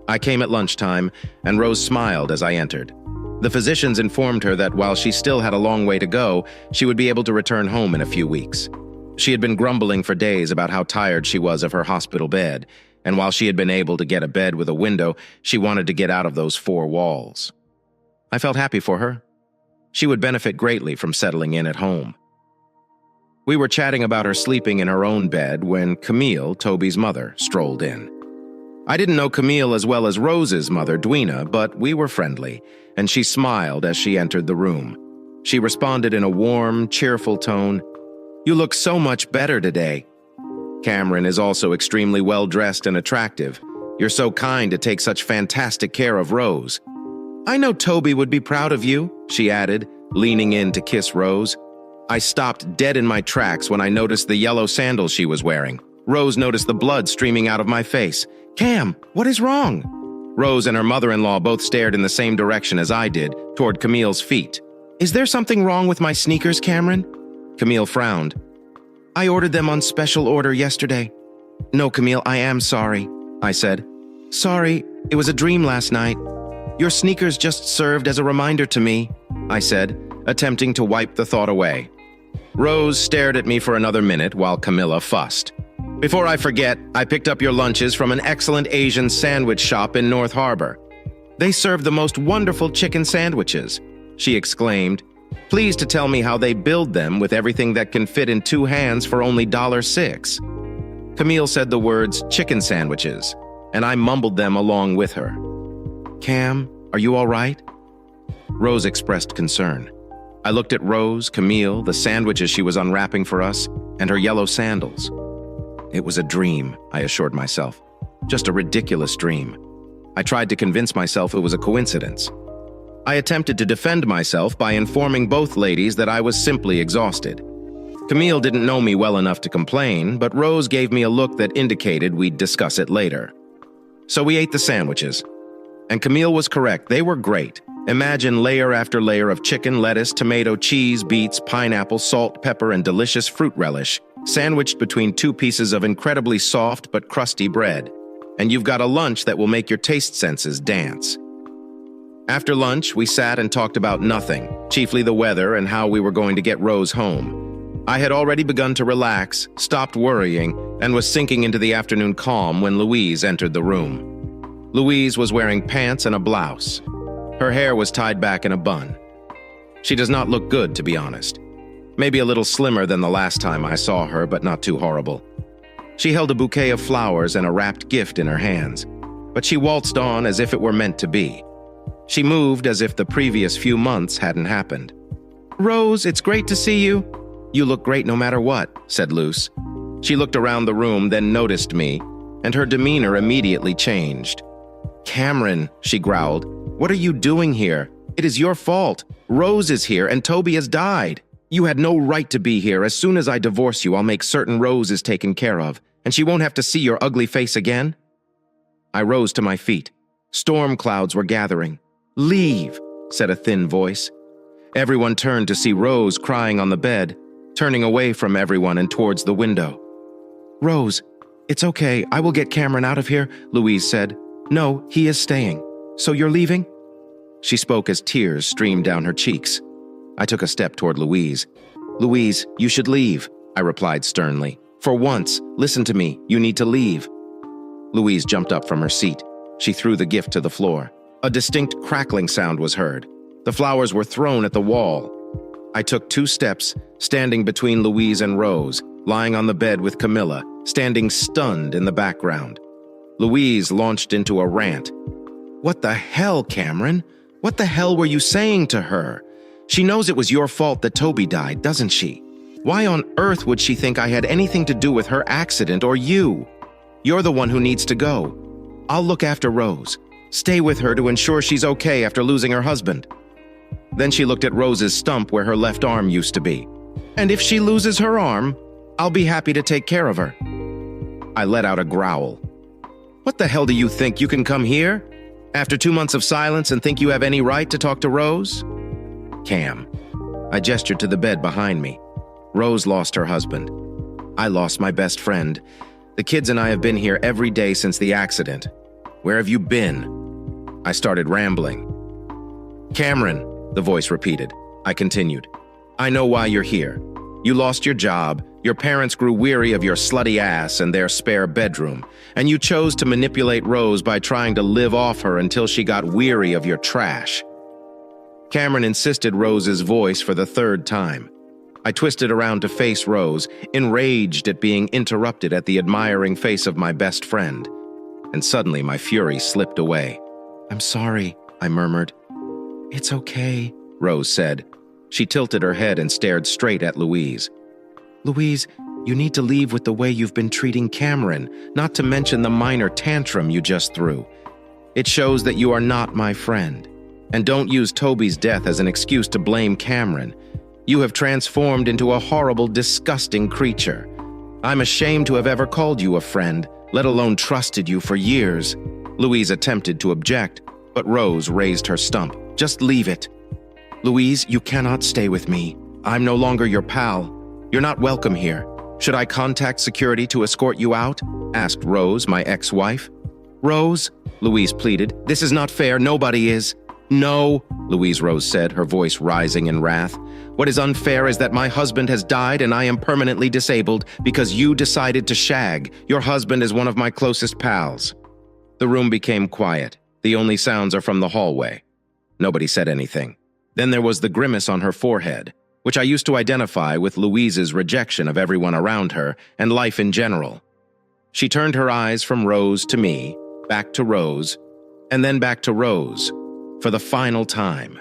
I came at lunchtime, and Rose smiled as I entered. The physicians informed her that while she still had a long way to go, she would be able to return home in a few weeks. She had been grumbling for days about how tired she was of her hospital bed, and while she had been able to get a bed with a window, she wanted to get out of those 4 walls. I felt happy for her. She would benefit greatly from settling in at home. We were chatting about her sleeping in her own bed when Camille, Toby's mother, strolled in. I didn't know Camille as well as Rose's mother, Dweena, but we were friendly, and she smiled as she entered the room. She responded in a warm, cheerful tone, "You look so much better today. Cameron is also extremely well-dressed and attractive. You're so kind to take such fantastic care of Rose. I know Toby would be proud of you," she added, leaning in to kiss Rose. I stopped dead in my tracks when I noticed the yellow sandals she was wearing. Rose noticed the blood streaming out of my face. "Cam, what is wrong?" Rose and her mother-in-law both stared in the same direction as I did, toward Camille's feet. "Is there something wrong with my sneakers, Cameron?" Camille frowned. "I ordered them on special order yesterday." "No, Camille, I am sorry," I said. "Sorry, it was a dream last night. Your sneakers just served as a reminder to me," I said, attempting to wipe the thought away. Rose stared at me for another minute while Camilla fussed. Before I forget, I picked up your lunches from an excellent Asian sandwich shop in North Harbor. They serve the most wonderful chicken sandwiches, she exclaimed, pleased to tell me how they build them with everything that can fit in 2 hands for only $6. Camille said the words chicken sandwiches, and I mumbled them along with her. Cam, are you all right? Rose expressed concern. I looked at Rose, Camille, the sandwiches she was unwrapping for us, and her yellow sandals. It was a dream, I assured myself. Just a ridiculous dream. I tried to convince myself it was a coincidence. I attempted to defend myself by informing both ladies that I was simply exhausted. Camille didn't know me well enough to complain, but Rose gave me a look that indicated we'd discuss it later. So we ate the sandwiches. And Camille was correct, they were great. Imagine layer after layer of chicken, lettuce, tomato, cheese, beets, pineapple, salt, pepper, and delicious fruit relish, sandwiched between 2 pieces of incredibly soft but crusty bread. And you've got a lunch that will make your taste senses dance. After lunch, we sat and talked about nothing, chiefly the weather and how we were going to get Rose home. I had already begun to relax, stopped worrying, and was sinking into the afternoon calm when Louise entered the room. Louise was wearing pants and a blouse. Her hair was tied back in a bun. She does not look good, to be honest. Maybe a little slimmer than the last time I saw her, but not too horrible. She held a bouquet of flowers and a wrapped gift in her hands, but she waltzed on as if it were meant to be. She moved as if the previous few months hadn't happened. Rose, it's great to see you. You look great no matter what, said Luce. She looked around the room, then noticed me, and her demeanor immediately changed. Cameron, she growled, what are you doing here? It is your fault. Rose is here and Toby has died. You had no right to be here. As soon as I divorce you, I'll make certain Rose is taken care of, and she won't have to see your ugly face again. I rose to my feet. Storm clouds were gathering. Leave, said a thin voice. Everyone turned to see Rose crying on the bed, turning away from everyone and towards the window. Rose, it's okay. I will get Cameron out of here, Louise said. No, he is staying. So you're leaving? She spoke as tears streamed down her cheeks. I took a step toward Louise. Louise, you should leave, I replied sternly. For once, listen to me. You need to leave. Louise jumped up from her seat. She threw the gift to the floor. A distinct crackling sound was heard. The flowers were thrown at the wall. I took 2 steps, standing between Louise and Rose, lying on the bed with Camilla, standing stunned in the background. Louise launched into a rant. What the hell, Cameron? What the hell were you saying to her? She knows it was your fault that Toby died, doesn't she? Why on earth would she think I had anything to do with her accident or you? You're the one who needs to go. I'll look after Rose. Stay with her to ensure she's okay after losing her husband. Then she looked at Rose's stump where her left arm used to be. And if she loses her arm, I'll be happy to take care of her. I let out a growl. What the hell do you think? You can come here? After 2 months of silence and think you have any right to talk to Rose? Cam. I gestured to the bed behind me. Rose lost her husband. I lost my best friend. The kids and I have been here every day since the accident. Where have you been? I started rambling. Cameron, the voice repeated. I continued. I know why you're here. You lost your job, your parents grew weary of your slutty ass and their spare bedroom, and you chose to manipulate Rose by trying to live off her until she got weary of your trash. Cameron insisted Rose's voice for the 3rd time. I twisted around to face Rose, enraged at being interrupted at the admiring face of my best friend. And suddenly my fury slipped away. I'm sorry, I murmured. It's okay, Rose said. She tilted her head and stared straight at Louise. Louise, you need to leave with the way you've been treating Cameron, not to mention the minor tantrum you just threw. It shows that you are not my friend. And don't use Toby's death as an excuse to blame Cameron. You have transformed into a horrible, disgusting creature. I'm ashamed to have ever called you a friend, let alone trusted you for years. Louise attempted to object, but Rose raised her stump. Just leave it. Louise, you cannot stay with me. I'm no longer your pal. You're not welcome here. Should I contact security to escort you out? Asked Rose, my ex-wife. Rose, Louise pleaded, this is not fair. Nobody is. No, Louise Rose said, her voice rising in wrath. What is unfair is that my husband has died and I am permanently disabled because you decided to shag. Your husband is one of my closest pals. The room became quiet. The only sounds are from the hallway. Nobody said anything. Then there was the grimace on her forehead, which I used to identify with Louise's rejection of everyone around her and life in general. She turned her eyes from Rose to me, back to Rose, and then back to Rose, for the final time.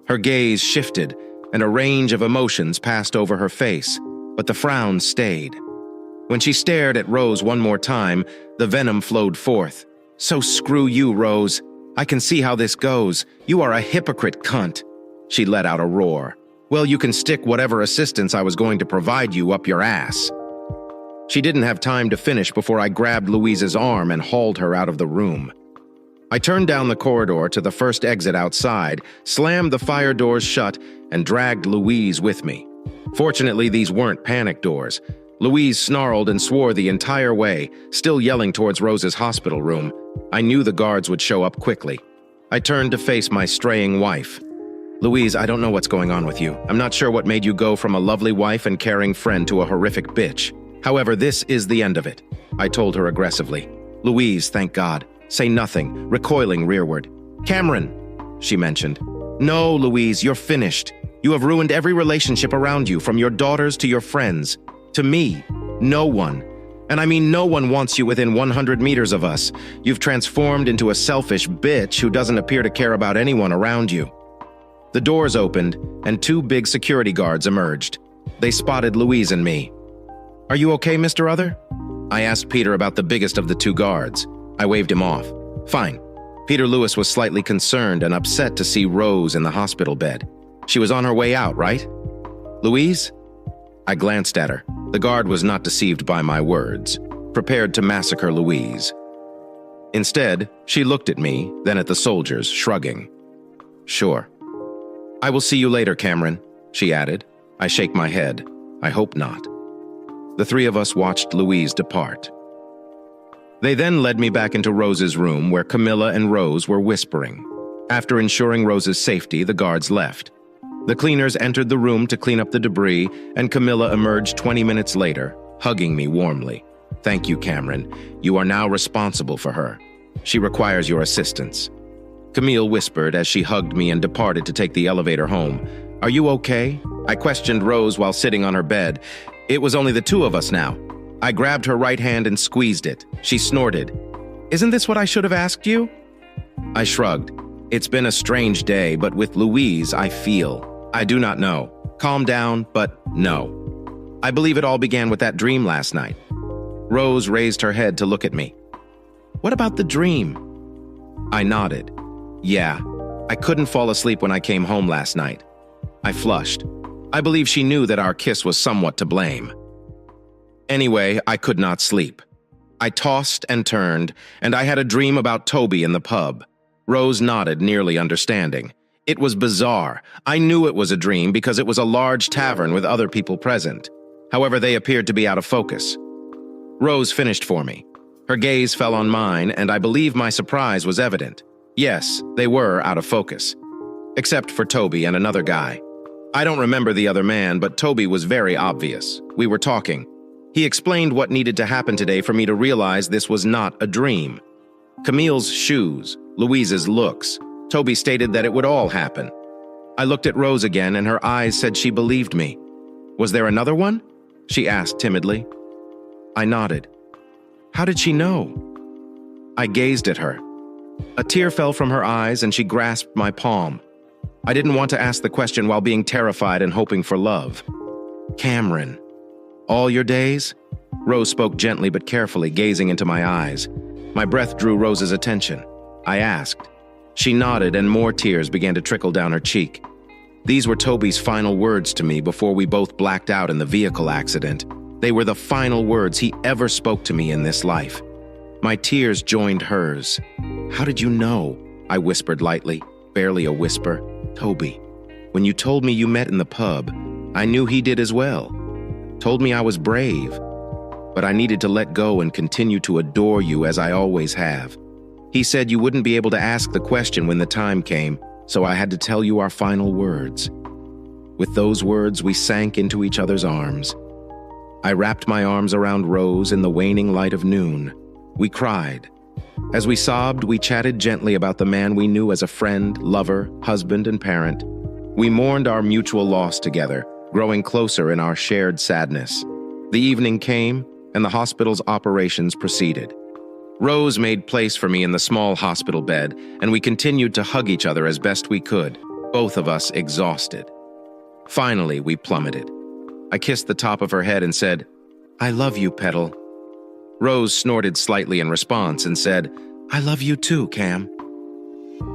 Her gaze shifted, and a range of emotions passed over her face, but the frown stayed. When she stared at Rose one more time, the venom flowed forth. So screw you, Rose. I can see how this goes. You are a hypocrite cunt. She let out a roar. Well, you can stick whatever assistance I was going to provide you up your ass. She didn't have time to finish before I grabbed Louise's arm and hauled her out of the room. I turned down the corridor to the first exit outside, slammed the fire doors shut, and dragged Louise with me. Fortunately, these weren't panic doors. Louise snarled and swore the entire way, still yelling towards Rose's hospital room. I knew the guards would show up quickly. I turned to face my straying wife. Louise, I don't know what's going on with you. I'm not sure what made you go from a lovely wife and caring friend to a horrific bitch. However, this is the end of it, I told her aggressively. Louise, thank God. Say nothing, recoiling rearward. Cameron, she mentioned. No, Louise, you're finished. You have ruined every relationship around you, from your daughters to your friends. To me, no one. And I mean no one wants you within 100 meters of us. You've transformed into a selfish bitch who doesn't appear to care about anyone around you. The doors opened, and 2 big security guards emerged. They spotted Louise and me. Are you okay, Mr. Other? I asked Peter about the biggest of the 2 guards. I waved him off. Fine. Peter Lewis was slightly concerned and upset to see Rose in the hospital bed. She was on her way out, right? Louise? I glanced at her. The guard was not deceived by my words, prepared to massacre Louise. Instead, she looked at me, then at the soldiers, shrugging. Sure. I will see you later, Cameron, she added. I shake my head. I hope not. The 3 of us watched Louise depart. They then led me back into Rose's room where Camilla and Rose were whispering. After ensuring Rose's safety, the guards left. The cleaners entered the room to clean up the debris, and Camilla emerged 20 minutes later, hugging me warmly. Thank you, Cameron. You are now responsible for her. She requires your assistance. Camille whispered as she hugged me and departed to take the elevator home. Are you okay? I questioned Rose while sitting on her bed. It was only the 2 of us now. I grabbed her right hand and squeezed it. She snorted. Isn't this what I should have asked you? I shrugged. It's been a strange day, but with Louise, I feel. I do not know. Calm down, but no. I believe it all began with that dream last night. Rose raised her head to look at me. What about the dream? I nodded. Yeah, I couldn't fall asleep when I came home last night. I flushed. I believe she knew that our kiss was somewhat to blame. Anyway, I could not sleep. I tossed and turned, and I had a dream about Toby in the pub. Rose nodded, nearly understanding. It was bizarre. I knew it was a dream because it was a large tavern with other people present. However, they appeared to be out of focus. Rose finished for me. Her gaze fell on mine, and I believe my surprise was evident. Yes, they were out of focus. Except for Toby and another guy. I don't remember the other man, but Toby was very obvious. We were talking. He explained what needed to happen today for me to realize this was not a dream. Camille's shoes, Louise's looks. Toby stated that it would all happen. I looked at Rose again, and her eyes said she believed me. Was there another one? She asked timidly. I nodded. How did she know? I gazed at her. A tear fell from her eyes, and she grasped my palm. I didn't want to ask the question while being terrified and hoping for love. Cameron. All your days? Rose spoke gently but carefully, gazing into my eyes. My breath drew Rose's attention. I asked. She nodded, and more tears began to trickle down her cheek. These were Toby's final words to me before we both blacked out in the vehicle accident. They were the final words he ever spoke to me in this life. My tears joined hers. How did you know? I whispered lightly, barely a whisper. Toby, when you told me you met in the pub, I knew he did as well. Told me I was brave, but I needed to let go and continue to adore you as I always have. He said you wouldn't be able to ask the question when the time came, so I had to tell you our final words. With those words, we sank into each other's arms. I wrapped my arms around Rose in the waning light of noon. We cried. As we sobbed, we chatted gently about the man we knew as a friend, lover, husband, and parent. We mourned our mutual loss together, growing closer in our shared sadness. The evening came, and the hospital's operations proceeded. Rose made place for me in the small hospital bed, and we continued to hug each other as best we could, both of us exhausted. Finally, we plummeted. I kissed the top of her head and said, "I love you, Petal." Rose snorted slightly in response and said, "I love you too, Cam."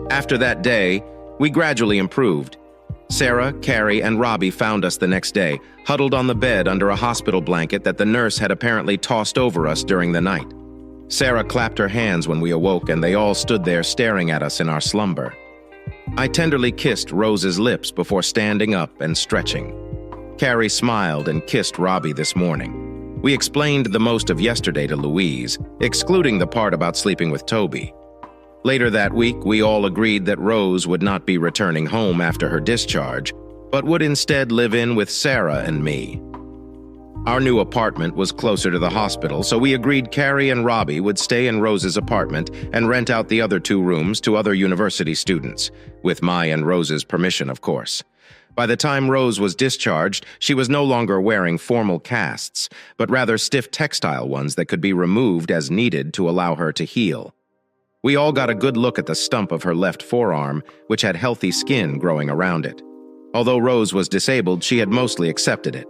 After that day, we gradually improved. Sarah, Carrie, and Robbie found us the next day, huddled on the bed under a hospital blanket that the nurse had apparently tossed over us during the night. Sarah clapped her hands when we awoke, and they all stood there staring at us in our slumber. I tenderly kissed Rose's lips before standing up and stretching. Carrie smiled and kissed Robbie this morning. We explained the most of yesterday to Louise, excluding the part about sleeping with Toby. Later that week, we all agreed that Rose would not be returning home after her discharge, but would instead live in with Sarah and me. Our new apartment was closer to the hospital, so we agreed Carrie and Robbie would stay in Rose's apartment and rent out the other 2 rooms to other university students, with my and Rose's permission, of course. By the time Rose was discharged, she was no longer wearing formal casts, but rather stiff textile ones that could be removed as needed to allow her to heal. We all got a good look at the stump of her left forearm, which had healthy skin growing around it. Although Rose was disabled, she had mostly accepted it.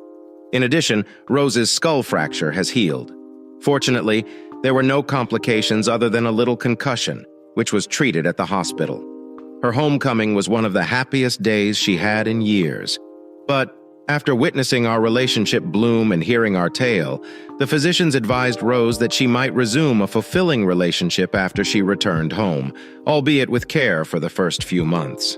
In addition, Rose's skull fracture has healed. Fortunately, there were no complications other than a little concussion, which was treated at the hospital. Her homecoming was one of the happiest days she had in years. But after witnessing our relationship bloom and hearing our tale, the physicians advised Rose that she might resume a fulfilling relationship after she returned home, albeit with care for the first few months.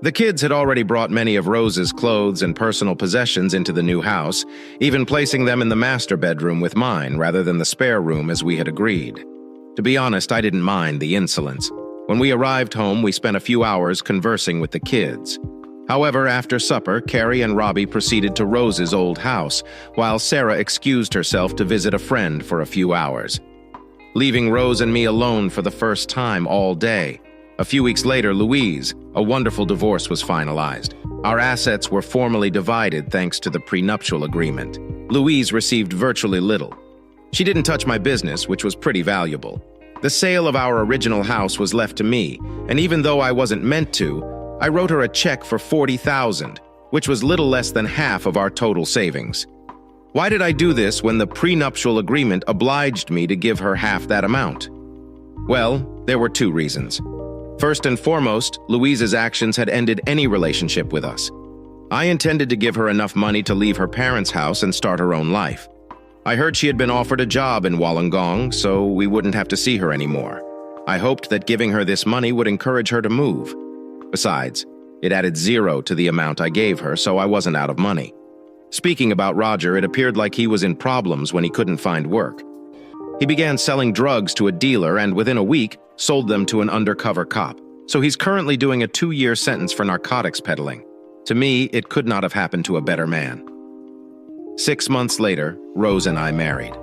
The kids had already brought many of Rose's clothes and personal possessions into the new house, even placing them in the master bedroom with mine rather than the spare room as we had agreed. To be honest, I didn't mind the insolence. When we arrived home, we spent a few hours conversing with the kids. However, after supper, Carrie and Robbie proceeded to Rose's old house, while Sarah excused herself to visit a friend for a few hours, leaving Rose and me alone for the first time all day. A few weeks later, Louise, a wonderful divorce was finalized. Our assets were formally divided thanks to the prenuptial agreement. Louise received virtually little. She didn't touch my business, which was pretty valuable. The sale of our original house was left to me, and even though I wasn't meant to, I wrote her a check for $40,000, which was little less than half of our total savings. Why did I do this when the prenuptial agreement obliged me to give her half that amount? Well, there were 2 reasons. First and foremost, Louise's actions had ended any relationship with us. I intended to give her enough money to leave her parents' house and start her own life. I heard she had been offered a job in Wollongong, so we wouldn't have to see her anymore. I hoped that giving her this money would encourage her to move. Besides, it added 0 to the amount I gave her, so I wasn't out of money. Speaking about Roger, it appeared like he was in problems when he couldn't find work. He began selling drugs to a dealer and within a week sold them to an undercover cop. So he's currently doing a 2-year sentence for narcotics peddling. To me, it could not have happened to a better man. 6 months later, Rose and I married.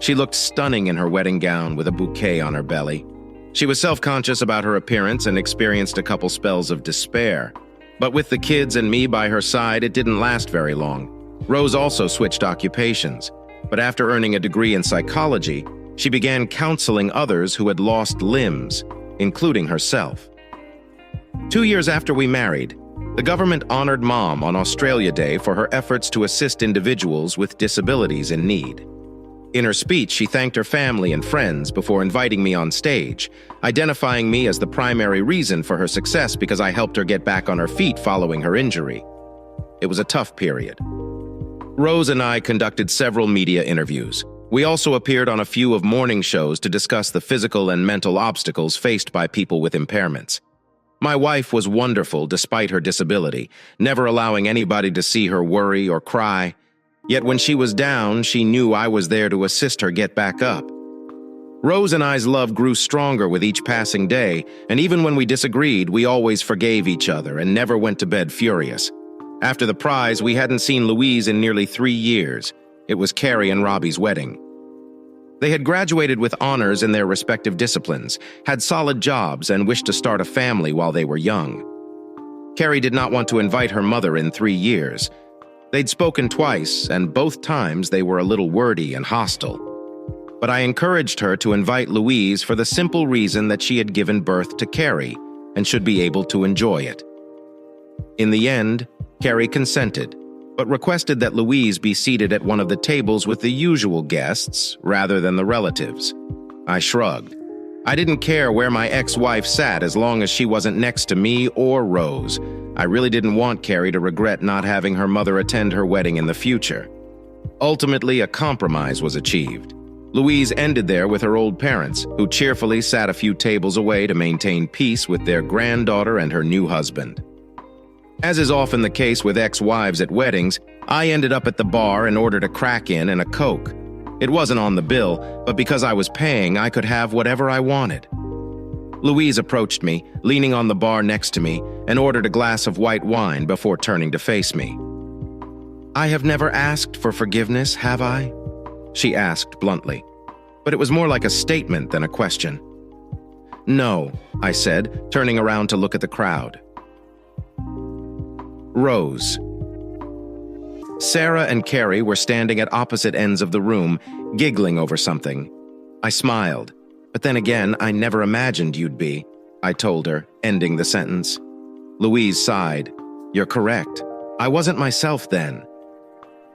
She looked stunning in her wedding gown with a bouquet on her belly. She was self-conscious about her appearance and experienced a couple spells of despair. But with the kids and me by her side, it didn't last very long. Rose also switched occupations. But after earning a degree in psychology, she began counseling others who had lost limbs, including herself. 2 years after we married, the government honored Mom on Australia Day for her efforts to assist individuals with disabilities in need. In her speech, she thanked her family and friends before inviting me on stage, identifying me as the primary reason for her success because I helped her get back on her feet following her injury. It was a tough period. Rose and I conducted several media interviews. We also appeared on a few of morning shows to discuss the physical and mental obstacles faced by people with impairments. My wife was wonderful despite her disability, never allowing anybody to see her worry or cry. Yet when she was down, she knew I was there to assist her get back up. Rose and I's love grew stronger with each passing day, and even when we disagreed, we always forgave each other and never went to bed furious. After the prize, we hadn't seen Louise in nearly 3 years. It was Carrie and Robbie's wedding. They had graduated with honors in their respective disciplines, had solid jobs, and wished to start a family while they were young. Carrie did not want to invite her mother in 3 years. They'd spoken twice, and both times they were a little wordy and hostile. But I encouraged her to invite Louise for the simple reason that she had given birth to Carrie and should be able to enjoy it. In the end, Carrie consented, but requested that Louise be seated at one of the tables with the usual guests rather than the relatives. I shrugged. I didn't care where my ex-wife sat as long as she wasn't next to me or Rose. I really didn't want Carrie to regret not having her mother attend her wedding in the future. Ultimately, a compromise was achieved. Louise ended there with her old parents, who cheerfully sat a few tables away to maintain peace with their granddaughter and her new husband. As is often the case with ex-wives at weddings, I ended up at the bar and ordered a Kraken and a Coke. It wasn't on the bill, but because I was paying, I could have whatever I wanted. Louise approached me, leaning on the bar next to me, and ordered a glass of white wine before turning to face me. "I have never asked for forgiveness, have I?" she asked bluntly, but it was more like a statement than a question. "No," I said, turning around to look at the crowd. Rose. Sarah and Carrie were standing at opposite ends of the room, giggling over something. I smiled, but then again, I never imagined you'd be, I told her, ending the sentence. Louise sighed. "You're correct. I wasn't myself then."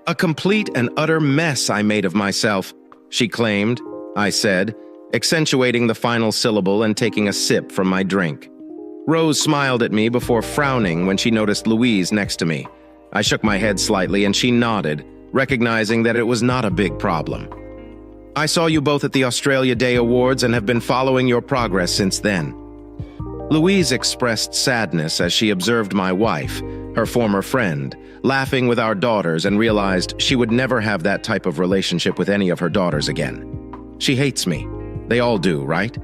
"A complete and utter mess I made of myself," she claimed, I said, accentuating the final syllable and taking a sip from my drink. Rose smiled at me before frowning when she noticed Louise next to me. I shook my head slightly and she nodded, recognizing that it was not a big problem. "I saw you both at the Australia Day Awards and have been following your progress since then." Louise expressed sadness as she observed my wife, her former friend, laughing with our daughters and realized she would never have that type of relationship with any of her daughters again. "She hates me. They all do, right?"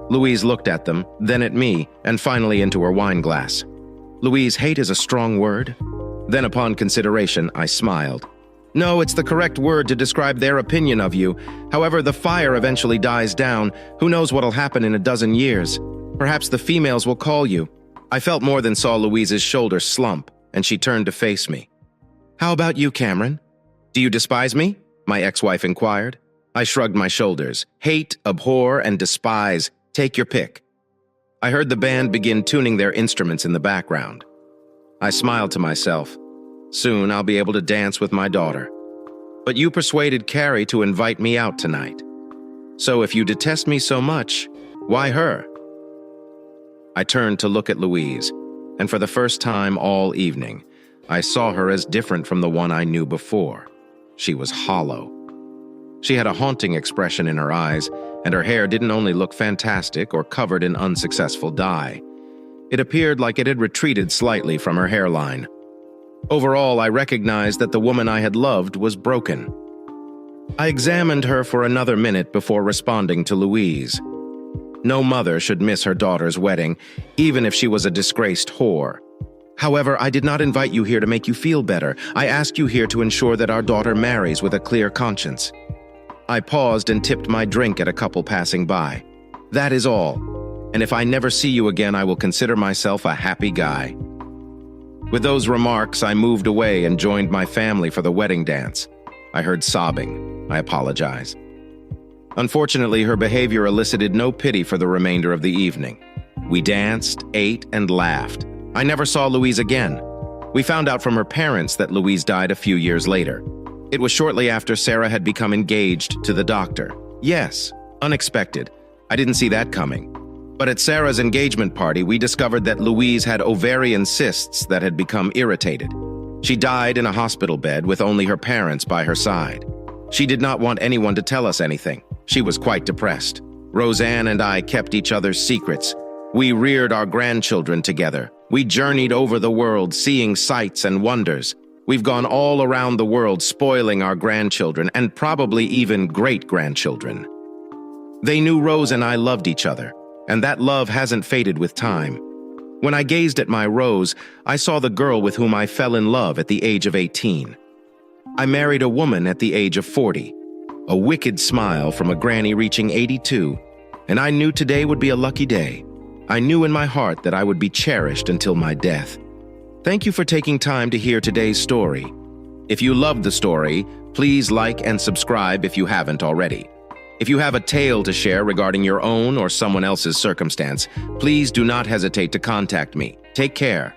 Louise looked at them, then at me, and finally into her wine glass. "Louise, hate is a strong word." Then upon consideration, I smiled. "No, it's the correct word to describe their opinion of you. However, the fire eventually dies down. Who knows what'll happen in a dozen years? Perhaps the females will call you." I felt more than saw Louise's shoulders slump, and she turned to face me. "How about you, Cameron? Do you despise me?" my ex-wife inquired. I shrugged my shoulders. "Hate, abhor, and despise. Take your pick." I heard the band begin tuning their instruments in the background. I smiled to myself. Soon I'll be able to dance with my daughter. "But you persuaded Carrie to invite me out tonight. So if you detest me so much, why her?" I turned to look at Louise, and for the first time all evening, I saw her as different from the one I knew before. She was hollow. She had a haunting expression in her eyes, and her hair didn't only look fantastic or covered in unsuccessful dye. It appeared like it had retreated slightly from her hairline. Overall, I recognized that the woman I had loved was broken. I examined her for another minute before responding to Louise. No mother should miss her daughter's wedding, even if she was a disgraced whore. However, I did not invite you here to make you feel better. I asked you here to ensure that our daughter marries with a clear conscience. I paused and tipped my drink at a couple passing by. That is all. And if I never see you again, I will consider myself a happy guy. With those remarks, I moved away and joined my family for the wedding dance. I heard sobbing. I apologize. Unfortunately, her behavior elicited no pity for the remainder of the evening. We danced, ate, and laughed. I never saw Louise again. We found out from her parents that Louise died a few years later. It was shortly after Sarah had become engaged to the doctor. Yes, unexpected. I didn't see that coming. But at Sarah's engagement party, we discovered that Louise had ovarian cysts that had become irritated. She died in a hospital bed with only her parents by her side. She did not want anyone to tell us anything. She was quite depressed. Roseanne and I kept each other's secrets. We reared our grandchildren together. We journeyed over the world, seeing sights and wonders. We've gone all around the world spoiling our grandchildren and probably even great-grandchildren. They knew Rose and I loved each other, and that love hasn't faded with time. When I gazed at my Rose, I saw the girl with whom I fell in love at the age of 18. I married a woman at the age of 40, a wicked smile from a granny reaching 82, and I knew today would be a lucky day. I knew in my heart that I would be cherished until my death. Thank you for taking time to hear today's story. If you loved the story, please like and subscribe if you haven't already. If you have a tale to share regarding your own or someone else's circumstance, please do not hesitate to contact me. Take care.